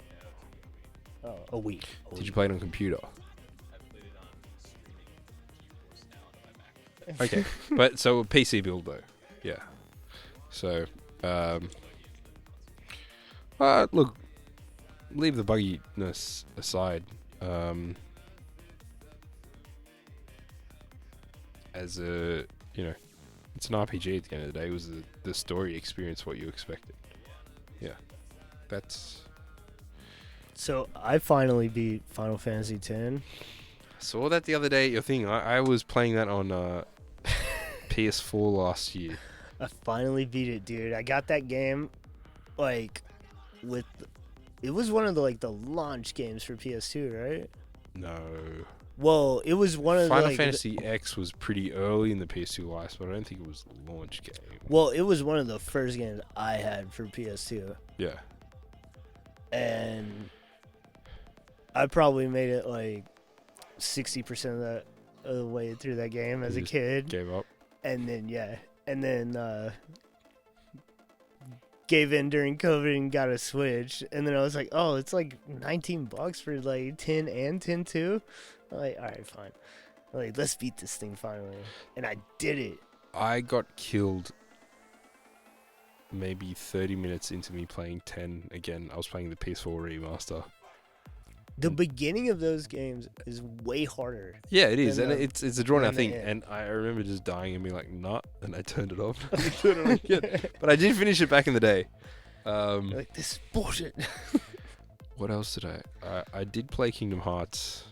Speaker 2: Oh, a week.
Speaker 3: Did you play it on computer?
Speaker 4: I played it on streaming GeForce Now on my Mac.
Speaker 3: Okay, but so a PC build though, yeah. So, look, leave the bugginess aside. As a, it's an RPG at the end of the day. It was the story experience what you expected. Yeah, that's.
Speaker 2: So I finally beat Final Fantasy X.
Speaker 3: I saw that the other day at your thing. I was playing that on PS4 last year.
Speaker 2: I finally beat it, dude. I got that game, like, it was one of the like the launch games for PS2, right?
Speaker 3: No.
Speaker 2: Well, it was one of
Speaker 3: Final
Speaker 2: the like,
Speaker 3: Fantasy X was pretty early in the PS2 life, but I don't think it was the launch game.
Speaker 2: well, it was one of the first games I had for PS2,
Speaker 3: Yeah.
Speaker 2: and I probably made it like 60% of the way through that game as
Speaker 3: You
Speaker 2: a
Speaker 3: just
Speaker 2: kid,
Speaker 3: Gave up.
Speaker 2: and then gave in during COVID and got a Switch, and then I was like, oh, it's like $19 for like 10 and 10 too. I'm like, all right, fine. I'm like, let's beat this thing finally, and I did it.
Speaker 3: I got killed maybe 30 minutes into me playing 10 again. I was playing the PS4 remaster.
Speaker 2: The beginning of those games is way harder.
Speaker 3: Yeah, it is,
Speaker 2: Then
Speaker 3: and
Speaker 2: the-
Speaker 3: it's a drawn out
Speaker 2: then the
Speaker 3: thing.
Speaker 2: end.
Speaker 3: And I remember just dying and being like, "Nah," and I turned it off. Turned it on again. But I did finish it back in the day.
Speaker 2: Like, this is bullshit.
Speaker 3: What else did I did play Kingdom Hearts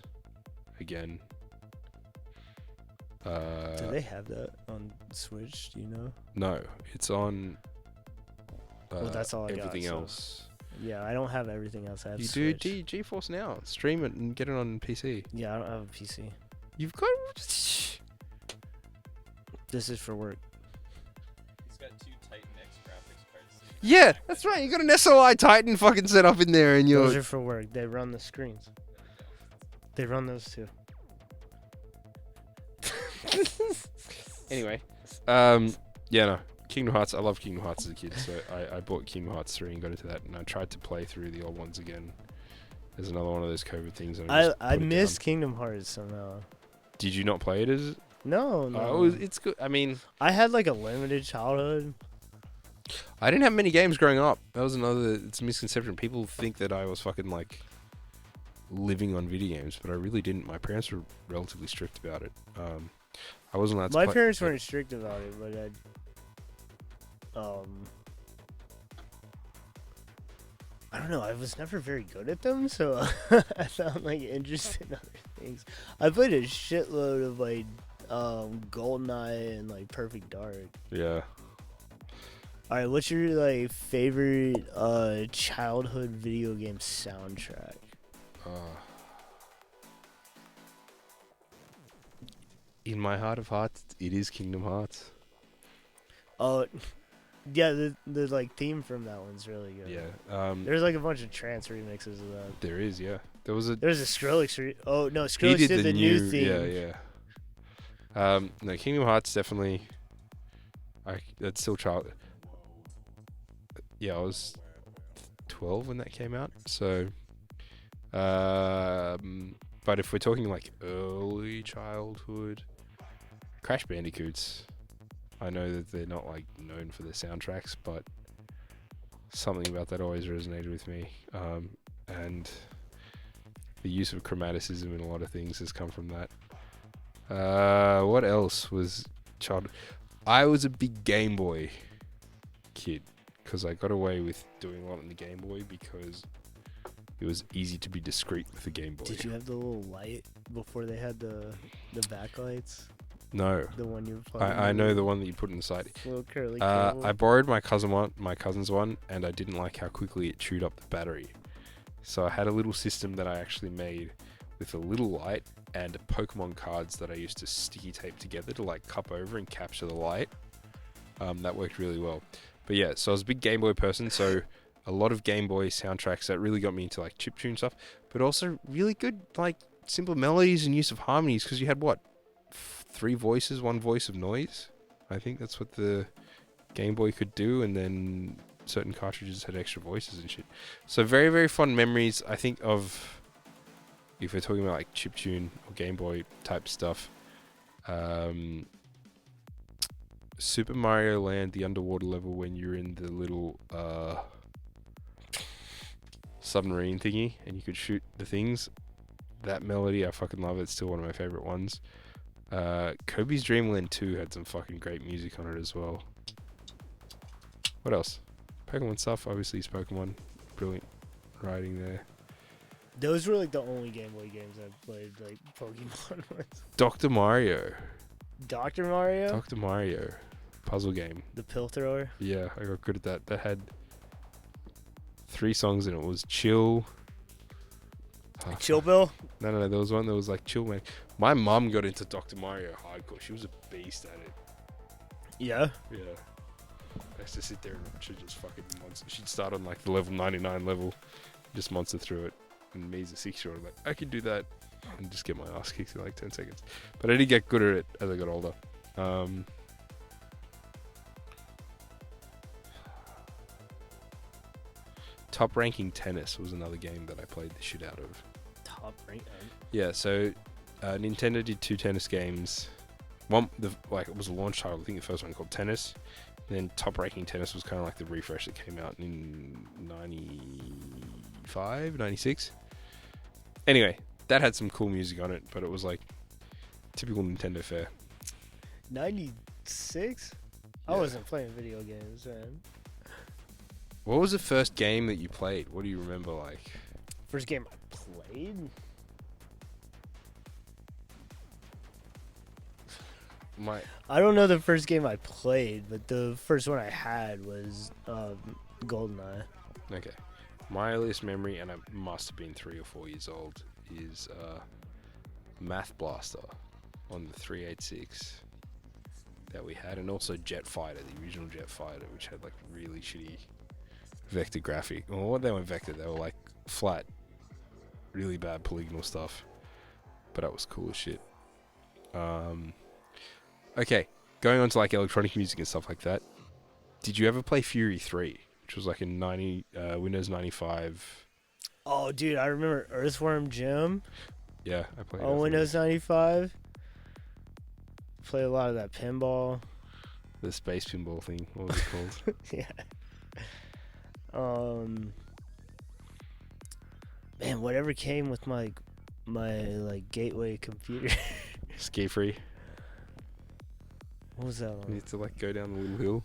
Speaker 3: again.
Speaker 2: Do they have that on Switch? Do you know?
Speaker 3: No, it's on.
Speaker 2: Well, that's all I got,
Speaker 3: everything
Speaker 2: so-
Speaker 3: else.
Speaker 2: Yeah, I don't have everything else. I have
Speaker 3: You
Speaker 2: Switch.
Speaker 3: do GeForce Now. Stream it and get it on PC.
Speaker 2: Yeah, I don't have a PC.
Speaker 3: You've got.
Speaker 2: This is for work.
Speaker 4: He's got 2 Titan X graphics cards.
Speaker 3: Yeah, that's right. You got an SOI Titan fucking set up in there, and
Speaker 2: Those
Speaker 3: you're.
Speaker 2: are for work. They run the screens. They run those too.
Speaker 3: Anyway, yeah, no. Kingdom Hearts. I love Kingdom Hearts as a kid, so I bought Kingdom Hearts 3 and got into that, and I tried to play through the old ones again. There's another one of those COVID things. And
Speaker 2: I missed Kingdom Hearts somehow.
Speaker 3: Did you not play it as?
Speaker 2: No, no.
Speaker 3: It's good. I mean,
Speaker 2: I had like a limited childhood.
Speaker 3: I didn't have many games growing up. That was another. It's a misconception. People think that I was fucking like living on video games, but I really didn't. My parents were relatively strict about it. I wasn't allowed to
Speaker 2: My
Speaker 3: play.
Speaker 2: parents weren't strict about it, but I don't know. I was never very good at them, so I found like interest in other things. I played a shitload of like GoldenEye and like Perfect Dark.
Speaker 3: Yeah.
Speaker 2: All right, what's your like favorite childhood video game soundtrack?
Speaker 3: In my heart of hearts, it is Kingdom Hearts.
Speaker 2: Oh, yeah, the like theme from that one's really good.
Speaker 3: Yeah.
Speaker 2: There's like a bunch of trance remixes of that.
Speaker 3: There is. Yeah. There's a
Speaker 2: Skrillex. Oh no,
Speaker 3: he
Speaker 2: Skrillex did the new theme.
Speaker 3: Yeah. No, Kingdom Hearts definitely. That's still child. Yeah, I was 12 when that came out. So, but if we're talking like early childhood, Crash Bandicoots. I know that they're not like known for their soundtracks, but something about that always resonated with me. And the use of chromaticism in a lot of things has come from that. What else was childhood? I was a big Game Boy kid because I got away with doing a lot on the Game Boy because it was easy to be discreet with the Game Boy.
Speaker 2: Did you have the little light before they had the backlights?
Speaker 3: No.
Speaker 2: The one you were playing.
Speaker 3: I know the one that you put inside.
Speaker 2: Little curly.
Speaker 3: I borrowed my cousin's one, and I didn't like how quickly it chewed up the battery. So I had a little system that I actually made with a little light and Pokemon cards that I used to sticky tape together to like cup over and capture the light. That worked really well. But yeah, so I was a big Game Boy person, so a lot of Game Boy soundtracks that really got me into like chiptune stuff, but also really good like simple melodies and use of harmonies because you had what? 3 voices, 1 voice of noise. I think that's what the Game Boy could do, and then certain cartridges had extra voices and shit. So very, very fun memories, I think, of if we're talking about like chiptune or Game Boy type stuff. Super Mario Land, the underwater level when you're in the little submarine thingy and you could shoot the things. That melody, I fucking love it. It's still one of my favorite ones. Kobe's Dream Land 2 had some fucking great music on it as well. What else? Pokemon stuff, obviously it's Pokemon. Brilliant writing there.
Speaker 2: Those were like the only Game Boy games I played, like Pokemon ones.
Speaker 3: Dr. Mario.
Speaker 2: Dr. Mario?
Speaker 3: Dr. Mario. Puzzle game.
Speaker 2: The pill thrower?
Speaker 3: Yeah, I got good at that. That had 3 songs in it. It was Chill.
Speaker 2: Chill Bill?
Speaker 3: No, there was one that was like Chill Man. My mum got into Dr. Mario hardcore. She was a beast at it.
Speaker 2: Yeah.
Speaker 3: Yeah. I used to sit there and she'd just fucking monster. She'd start on like the level 99 level, just monster through it. And me as a 6-year-old, like, I could do that and just get my ass kicked in like 10 seconds. But I did get good at it as I got older. Top Ranking Tennis was another game that I played the shit out of.
Speaker 2: Top rank.
Speaker 3: Yeah, so Nintendo did 2 tennis games. One, it was a launch title. I think the first one called Tennis. Then Top Ranking Tennis was kind of like the refresh that came out in 95, 96. Anyway, that had some cool music on it, but it was like typical Nintendo fare.
Speaker 2: 96?
Speaker 3: Yeah.
Speaker 2: I wasn't playing video games, man.
Speaker 3: What was the first game that you played? What do you remember like?
Speaker 2: First game I played? I don't know the first game I played, but the first one I had was GoldenEye.
Speaker 3: Okay. My earliest memory, and I must have been 3 or 4 years old, is Math Blaster on the 386 that we had, and also Jet Fighter, the original Jet Fighter, which had like really shitty vector graphic. Well, what they weren't vector, they were like flat, really bad polygonal stuff, but that was cool as shit. Okay, going on to like electronic music and stuff like that. Did you ever play Fury 3, which was like a Windows 95?
Speaker 2: Oh, dude, I remember Earthworm Jim
Speaker 3: Yeah, I played
Speaker 2: on
Speaker 3: it.
Speaker 2: Windows 95. Play a lot of that pinball.
Speaker 3: The space pinball thing. What was it called?
Speaker 2: Yeah. Man, whatever came with my like gateway computer.
Speaker 3: Ski Free.
Speaker 2: What was that
Speaker 3: You
Speaker 2: one?
Speaker 3: need to like go down the little hill,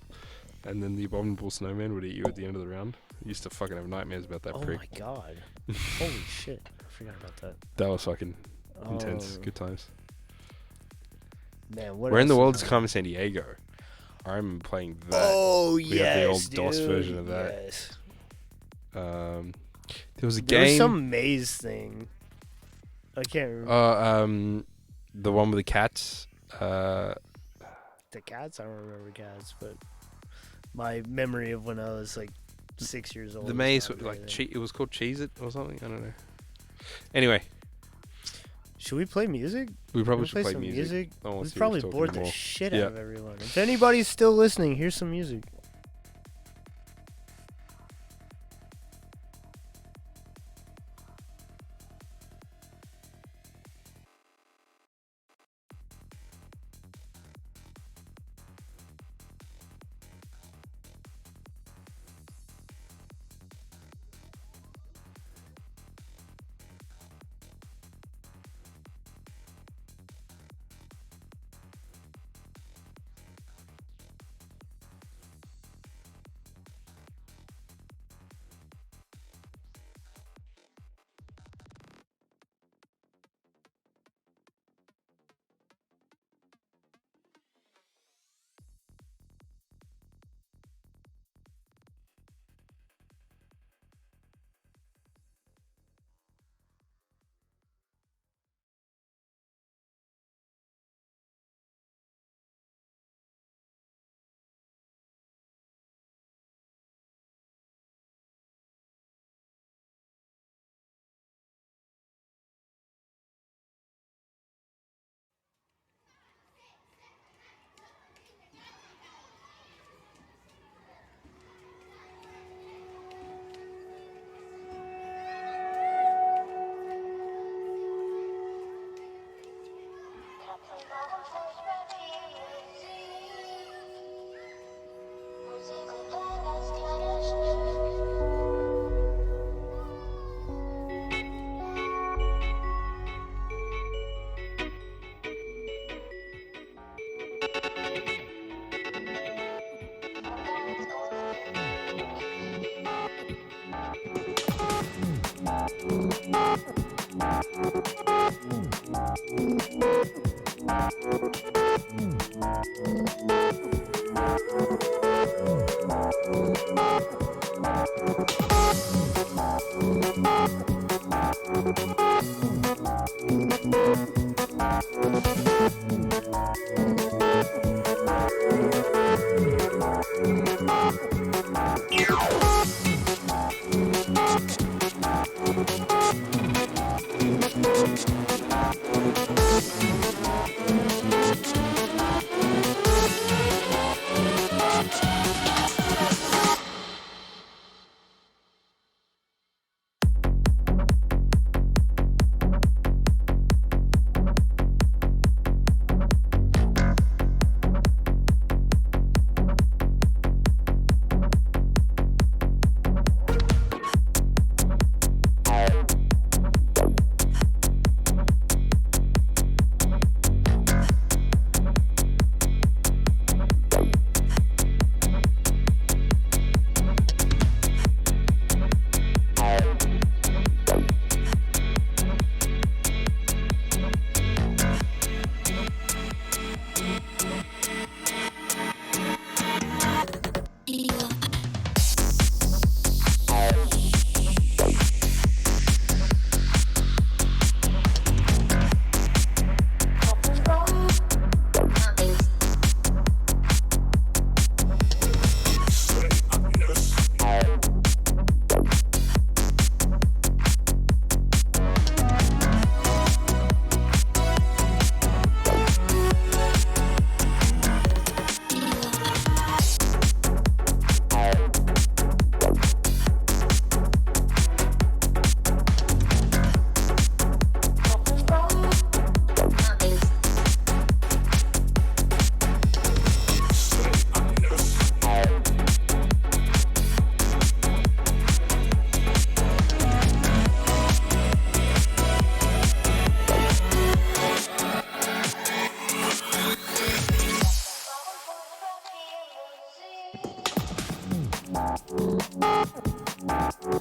Speaker 3: and then the abominable snowman would eat you at the end of the round. I used to fucking have nightmares about that
Speaker 2: Oh
Speaker 3: prick.
Speaker 2: my god. Holy shit. I forgot about that.
Speaker 3: That was fucking intense.
Speaker 2: Oh,
Speaker 3: Good times.
Speaker 2: Man, what
Speaker 3: We're in the
Speaker 2: else
Speaker 3: World's
Speaker 2: was on?
Speaker 3: Carmen San Diego. I remember playing that.
Speaker 2: Oh,
Speaker 3: We
Speaker 2: yes,
Speaker 3: have the old DOS
Speaker 2: dude,
Speaker 3: version of that.
Speaker 2: Yes.
Speaker 3: There was a
Speaker 2: There was
Speaker 3: game.
Speaker 2: some maze thing. I can't remember.
Speaker 3: The one with the cats.
Speaker 2: The cats? I don't remember cats, but my memory of when I was like 6 years old.
Speaker 3: The
Speaker 2: is
Speaker 3: maze,
Speaker 2: not
Speaker 3: like
Speaker 2: very-
Speaker 3: it was called Cheese It or something. I don't know. Anyway,
Speaker 2: Should we play music?
Speaker 3: we probably
Speaker 2: Should we
Speaker 3: should play
Speaker 2: some
Speaker 3: music. No one
Speaker 2: We
Speaker 3: wants to hear us
Speaker 2: probably
Speaker 3: talking
Speaker 2: bored the
Speaker 3: anymore.
Speaker 2: shit
Speaker 3: Yeah.
Speaker 2: out of everyone. If anybody's still listening, here's some music.
Speaker 6: Just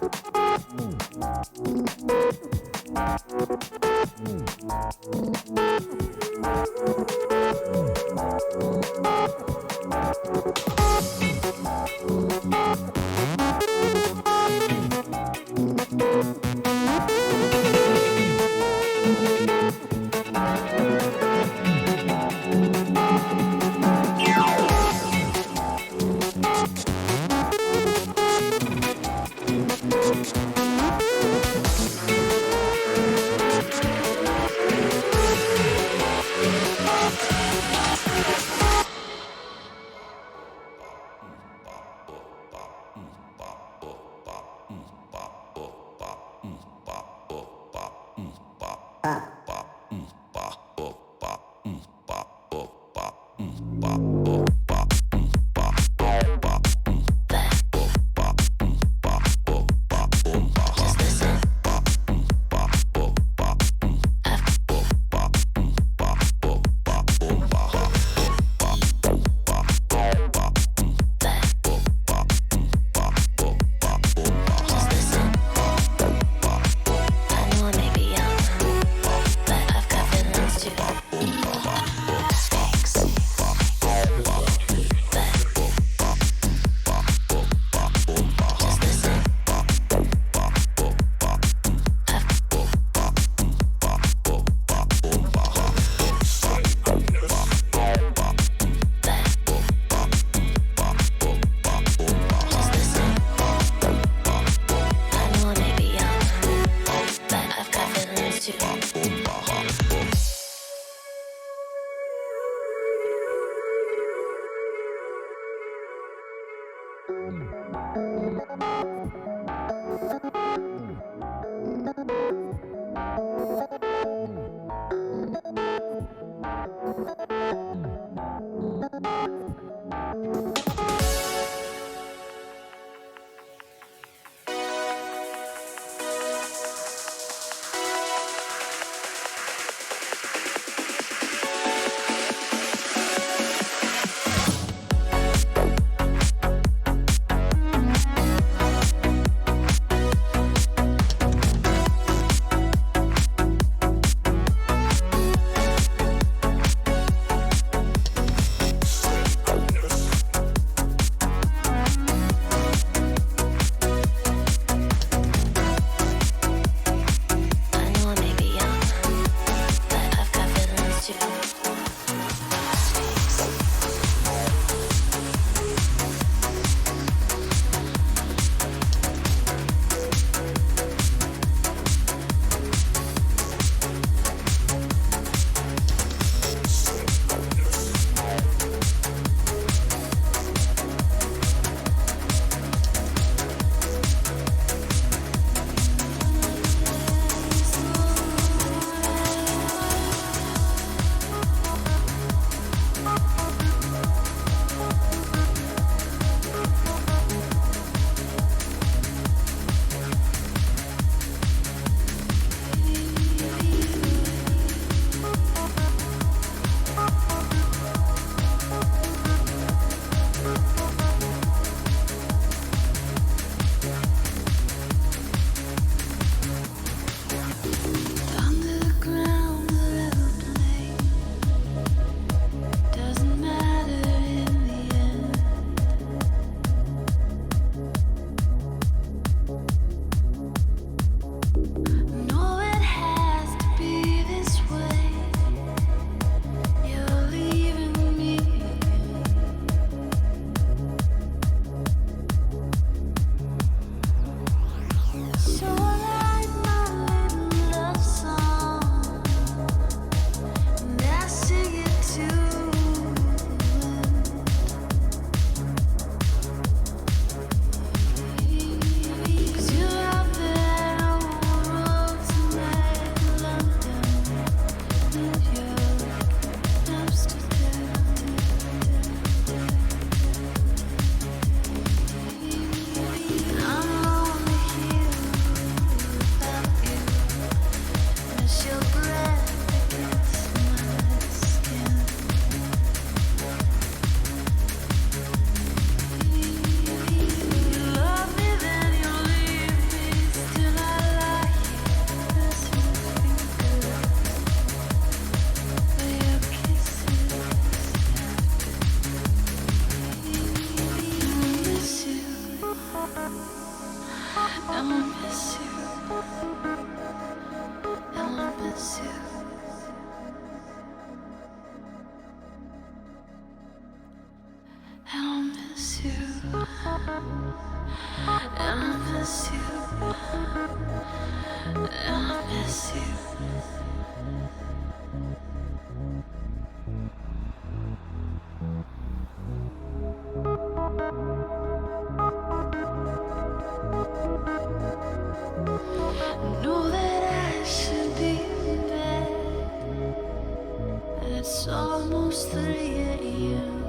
Speaker 6: Know that I should be in bed. It's almost 3 a.m.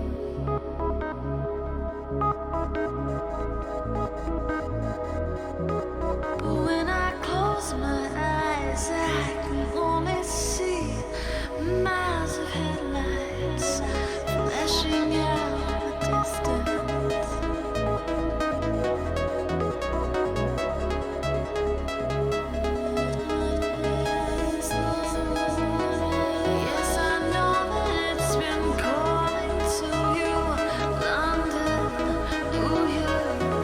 Speaker 6: But when I close my eyes, I can only see miles of headlights flashing out the distance. Yes, I know that it's been calling to you, London, New York,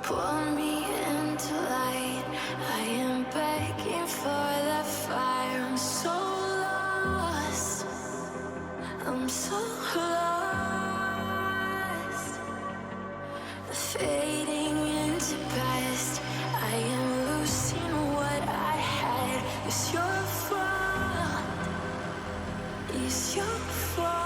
Speaker 6: Pull me into light. I am begging for the fire. I'm so lost. I'm so lost. Fading into past. I am losing what I had. It's your fault. It's your fault.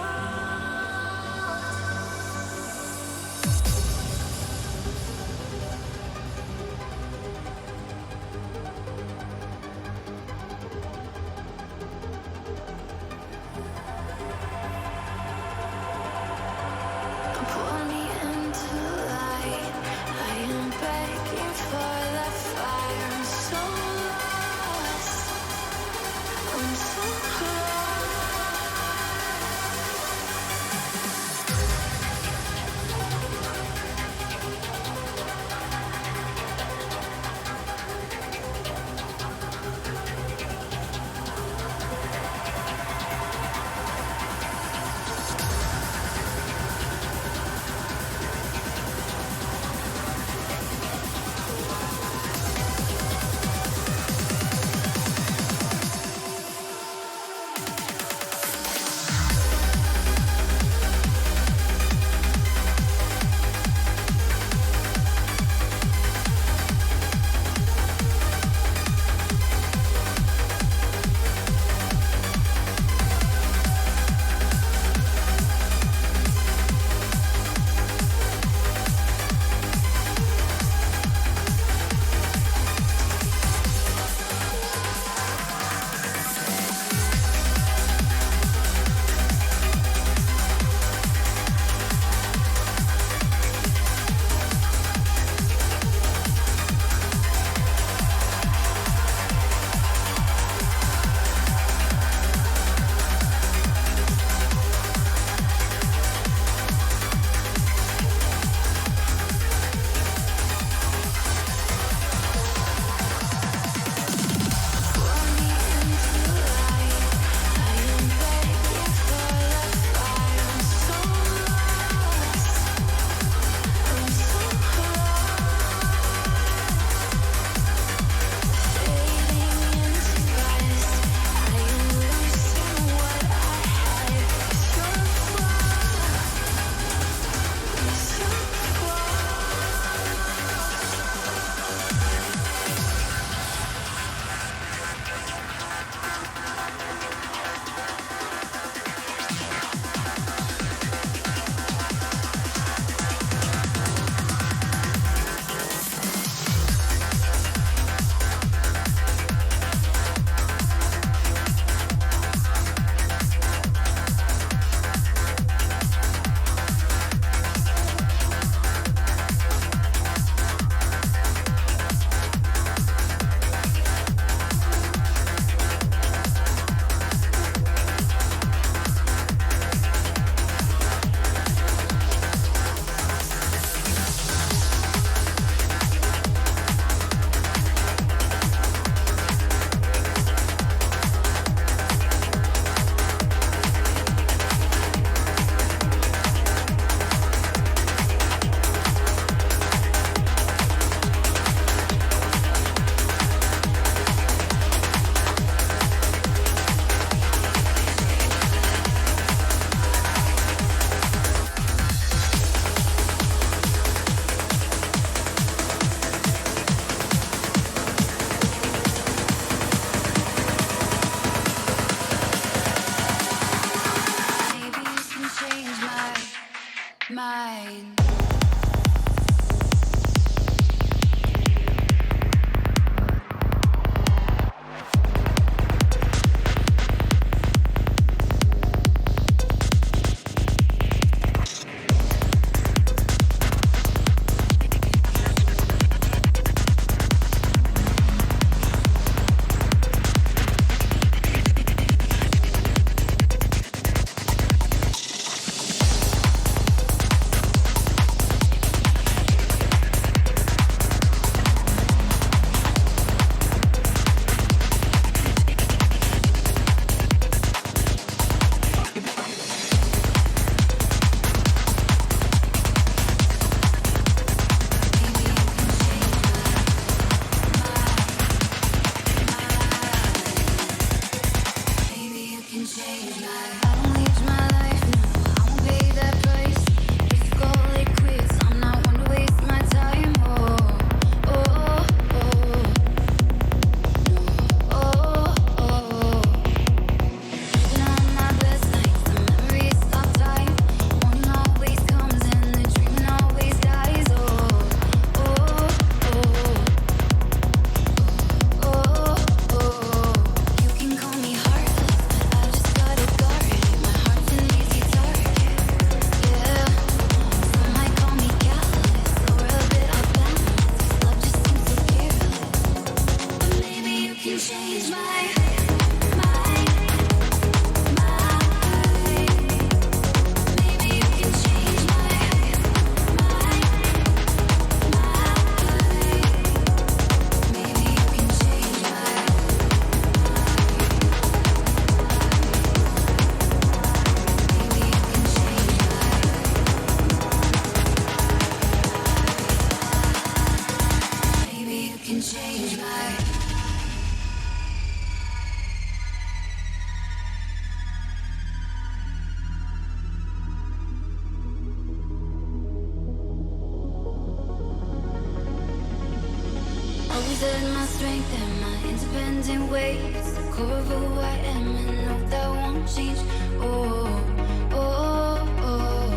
Speaker 6: strength and my independent ways. The core of who I am and no, that won't change. Oh, oh, oh,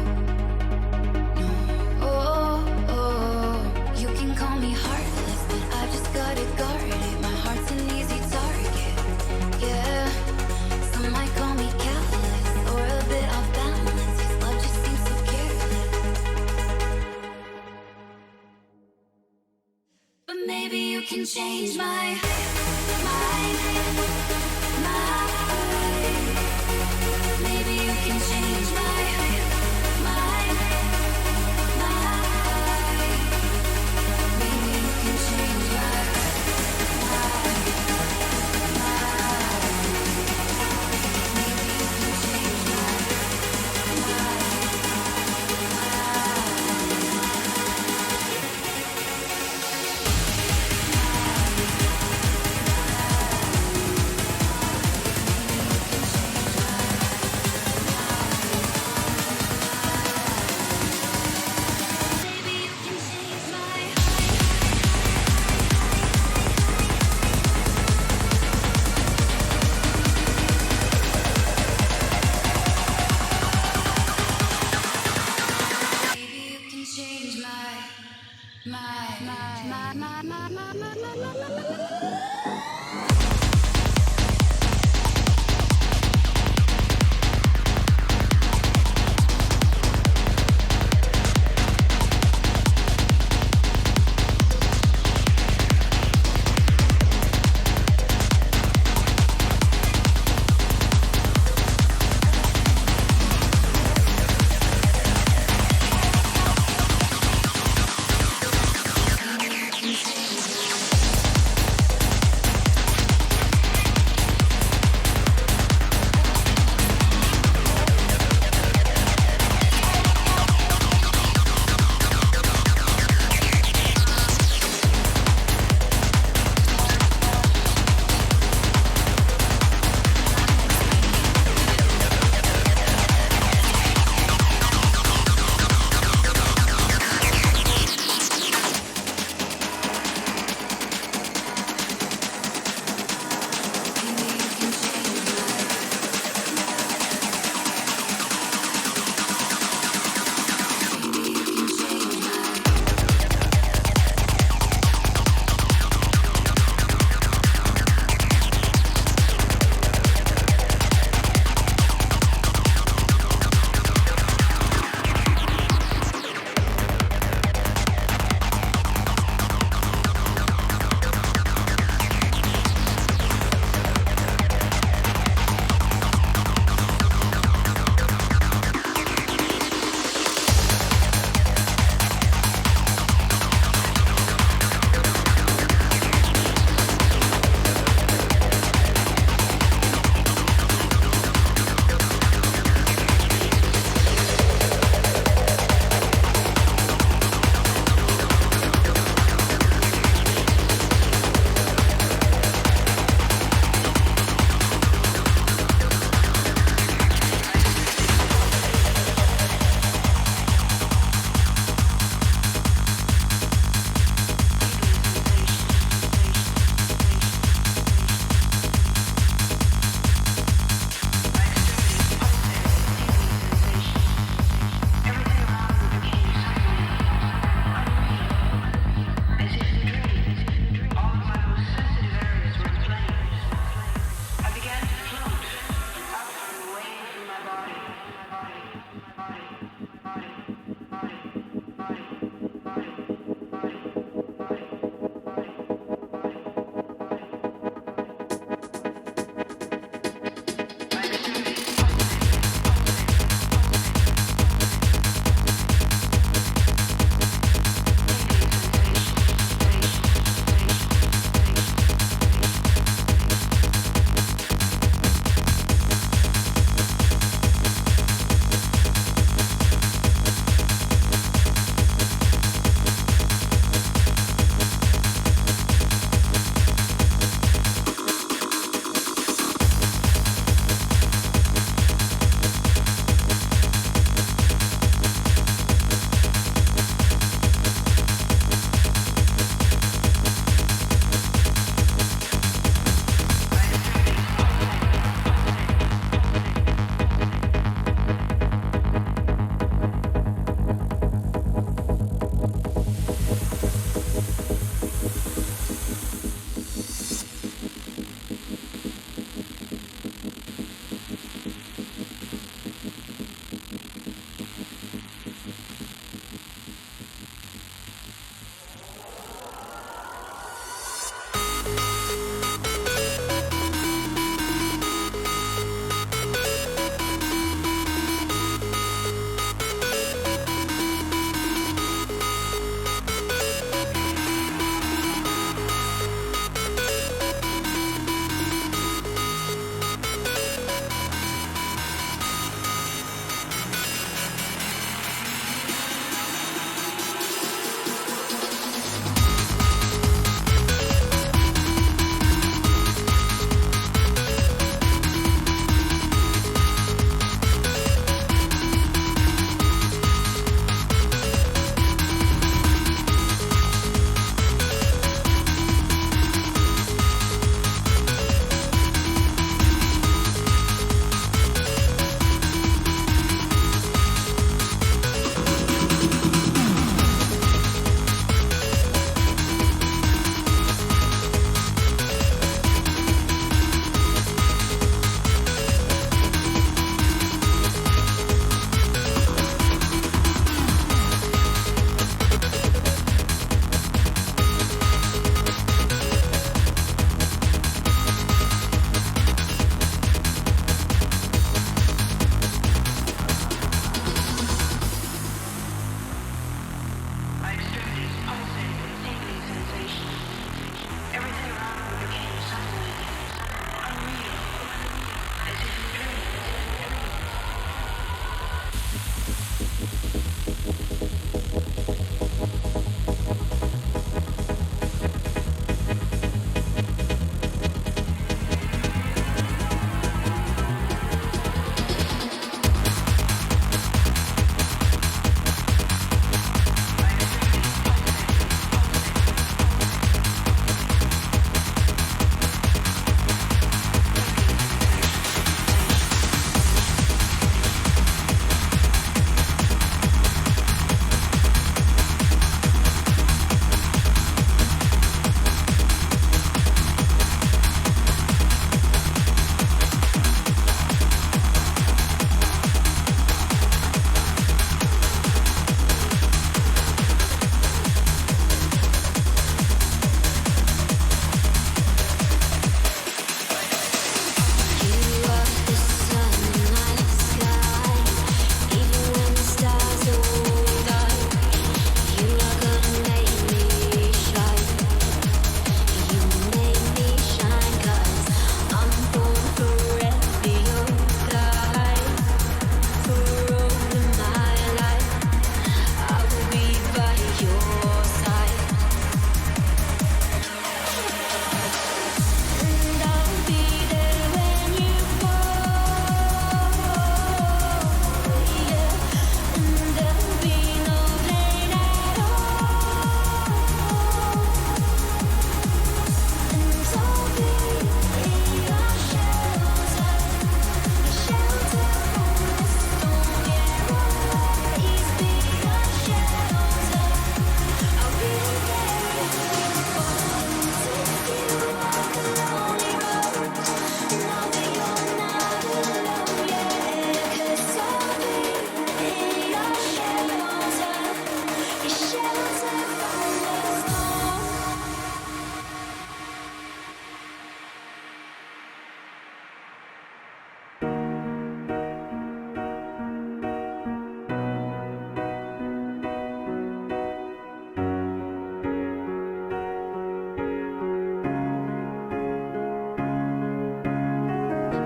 Speaker 6: no, oh, oh. You can call me heartless, but I just gotta guard it. My heart's an easy target, yeah. Some might call me callous or a bit off balance. This love just seems so careless. But maybe you can change my mind. Maybe you can change my mind. Maybe you can change my mind. Maybe you can change my mind.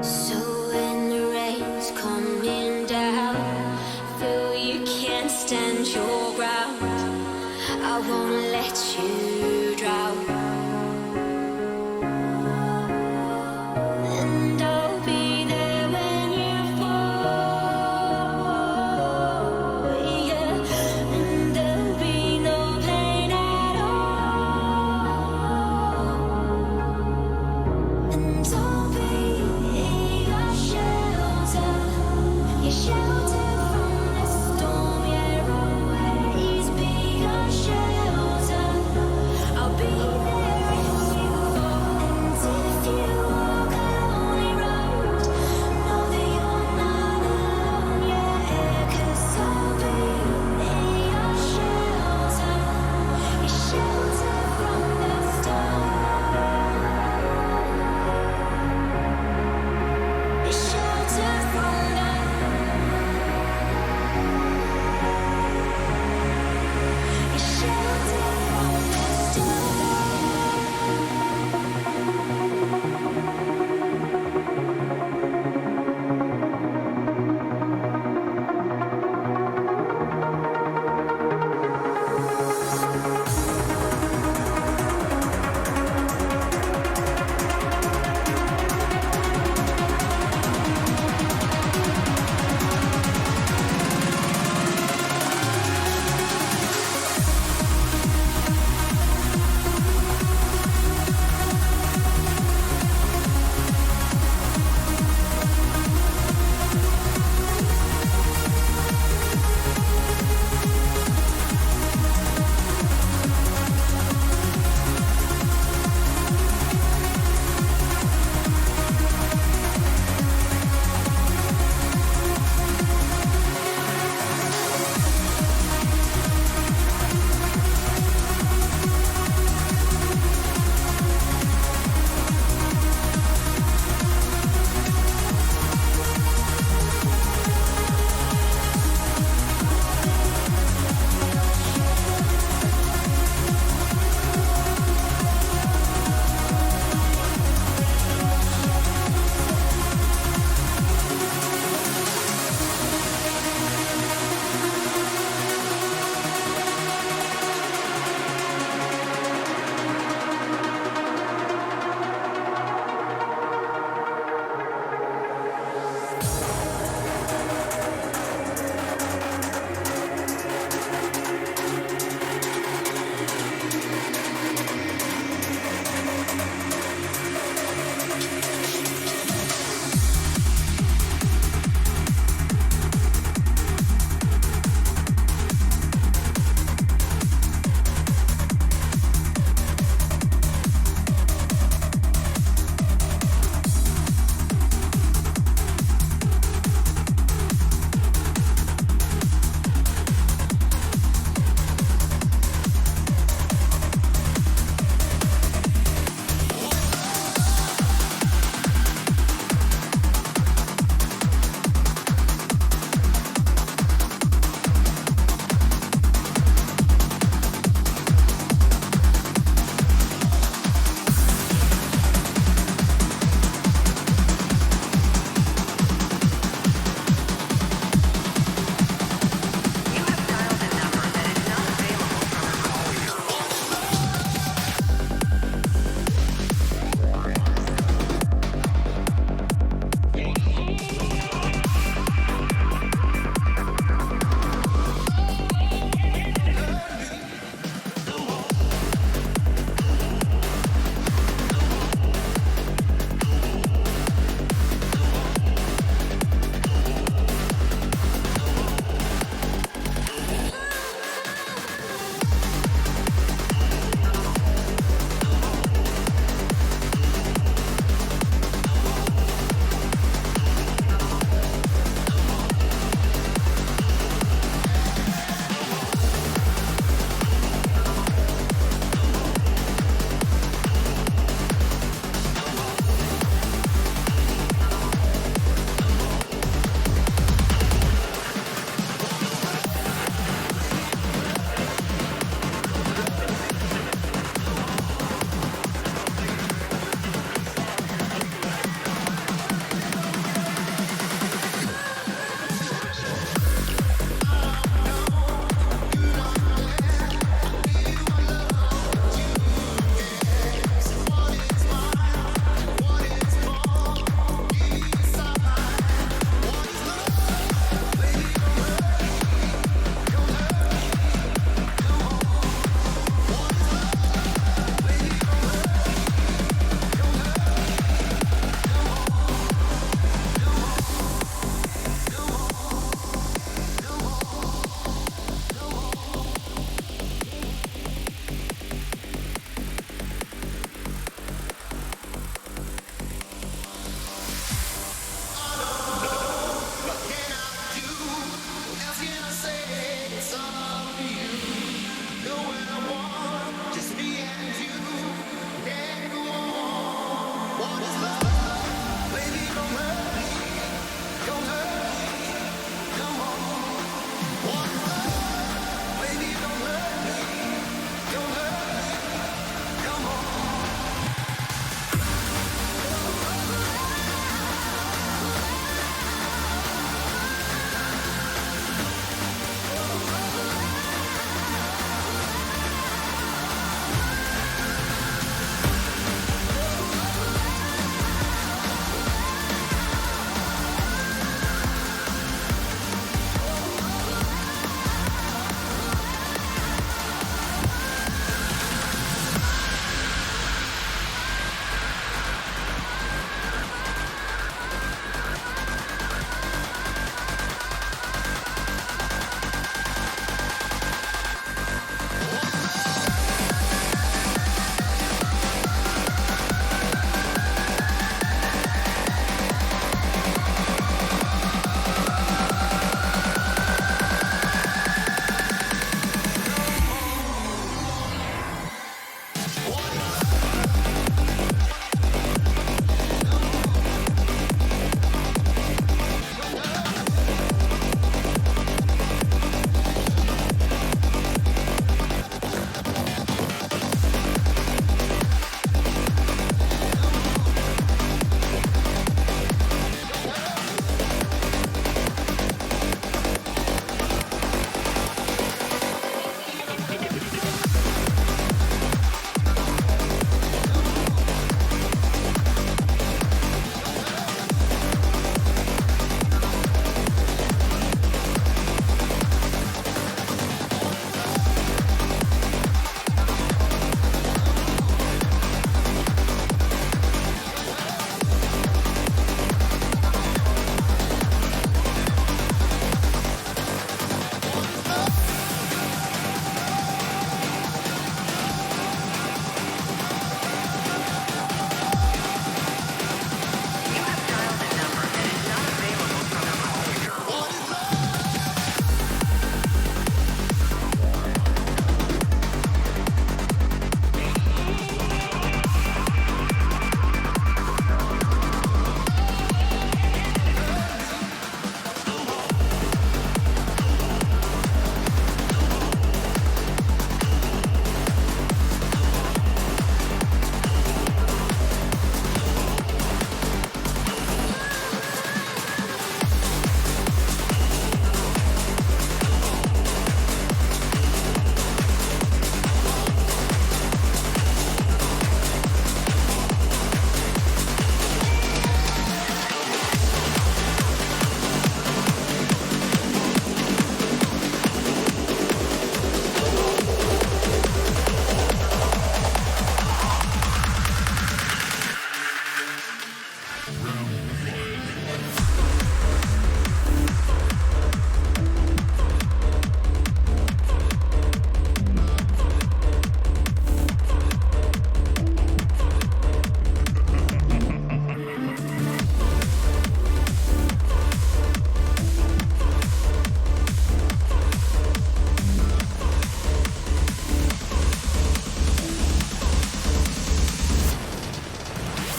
Speaker 6: So when the rain's coming down, feel you can't stand your ground, I won't let you drown. And I'll be there when you fall, yeah. And there'll be no pain at all. And don't be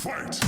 Speaker 1: Fight!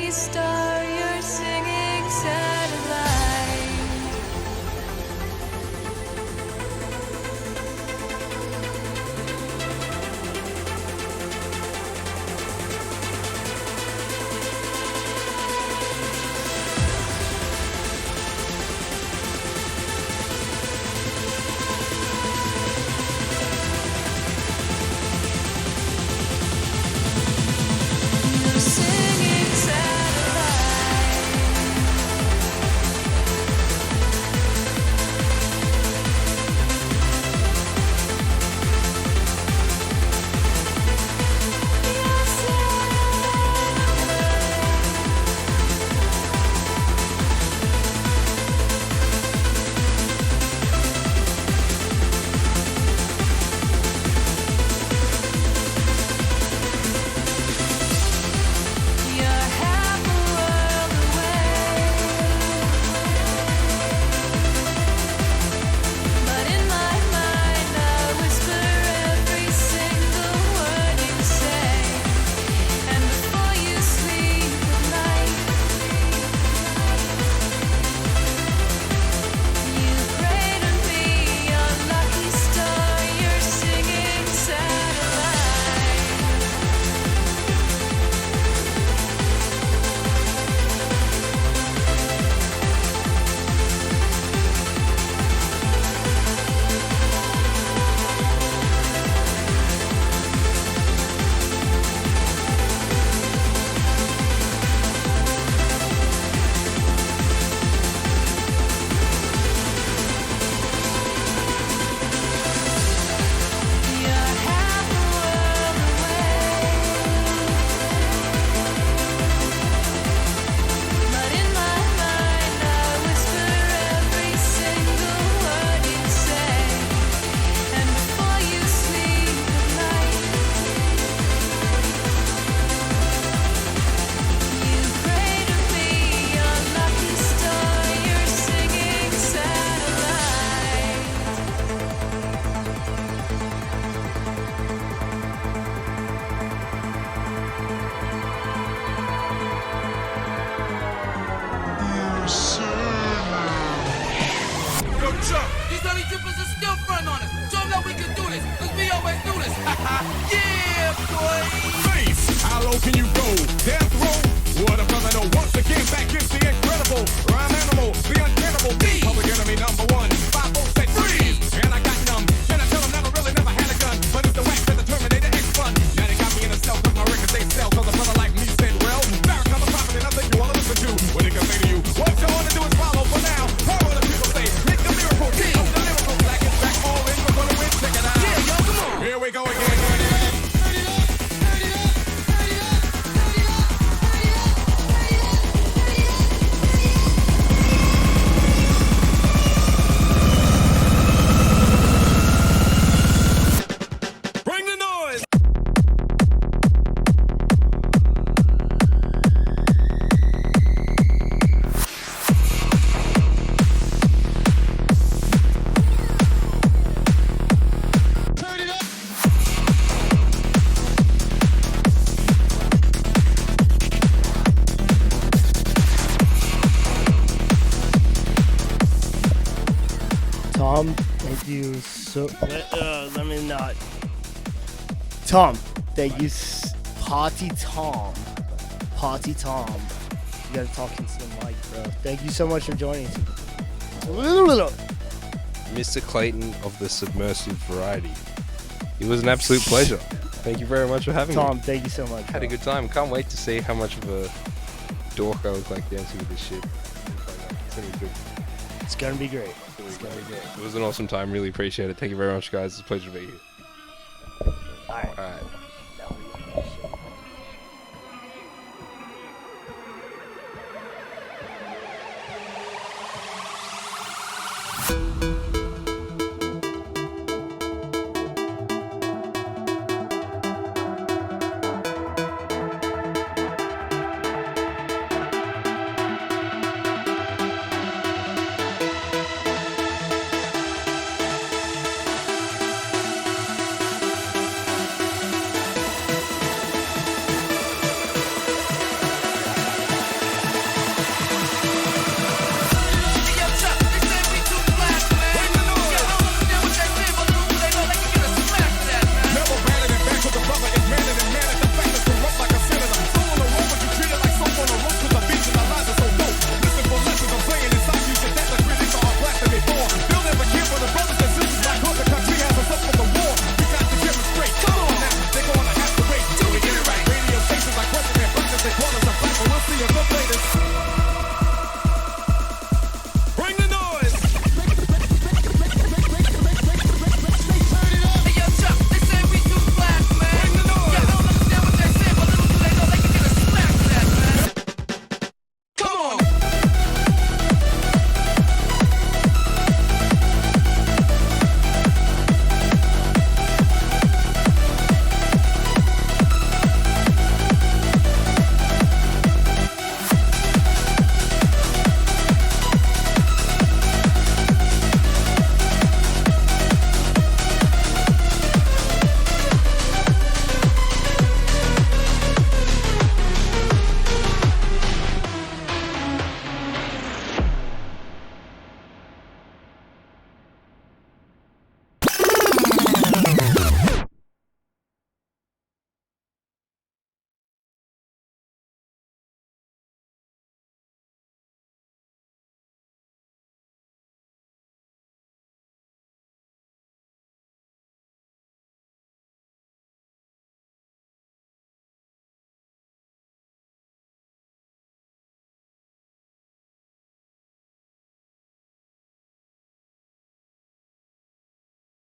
Speaker 6: lucky star, you're singing satellite. You're singing
Speaker 7: These honey drippers are still front on us. Show them that we can do this, cause we always do this. Yeah, boy.
Speaker 8: Face, how low can you go? Death row? What a brother know. Once again, back is the incredible rhyme animal, the uncannibal. Public enemy number one. 5-0 said freeze, and I got numb. Can I tell them never really never had a gun? But it's the wax and the Terminator X fun. Now they got me in a cell, cause my records they sell. Cause a brother like me said, well, Farrakhan's a prophet, and I think you wanna listen to what they can say to you. What you wanna do is follow for now. Hear what the people say. Make a miracle. Keep up the lyrical. Black is back, all in. We're gonna win. Check it out. Yeah, yo, come on. Here we go again. Bring the noise.
Speaker 2: Tom, thank you so. Let me not. Tom, thank you, Potty Tom. Potty Tom. You gotta talk into the mic, bro. Thank you so much for joining.
Speaker 3: Mr. Clayton of the submersive variety. It was an absolute pleasure. Thank you very much for having
Speaker 2: Tom,
Speaker 3: me.
Speaker 2: thank you so much.
Speaker 3: Had a good time. Can't wait to see how much of a dork I look like dancing with this shit. It's gonna be good.
Speaker 2: It's gonna be great. It's gonna be great.
Speaker 3: It was an awesome time. Really appreciate it. Thank you very much, guys. It's a pleasure to be here.
Speaker 2: All right.
Speaker 3: All right.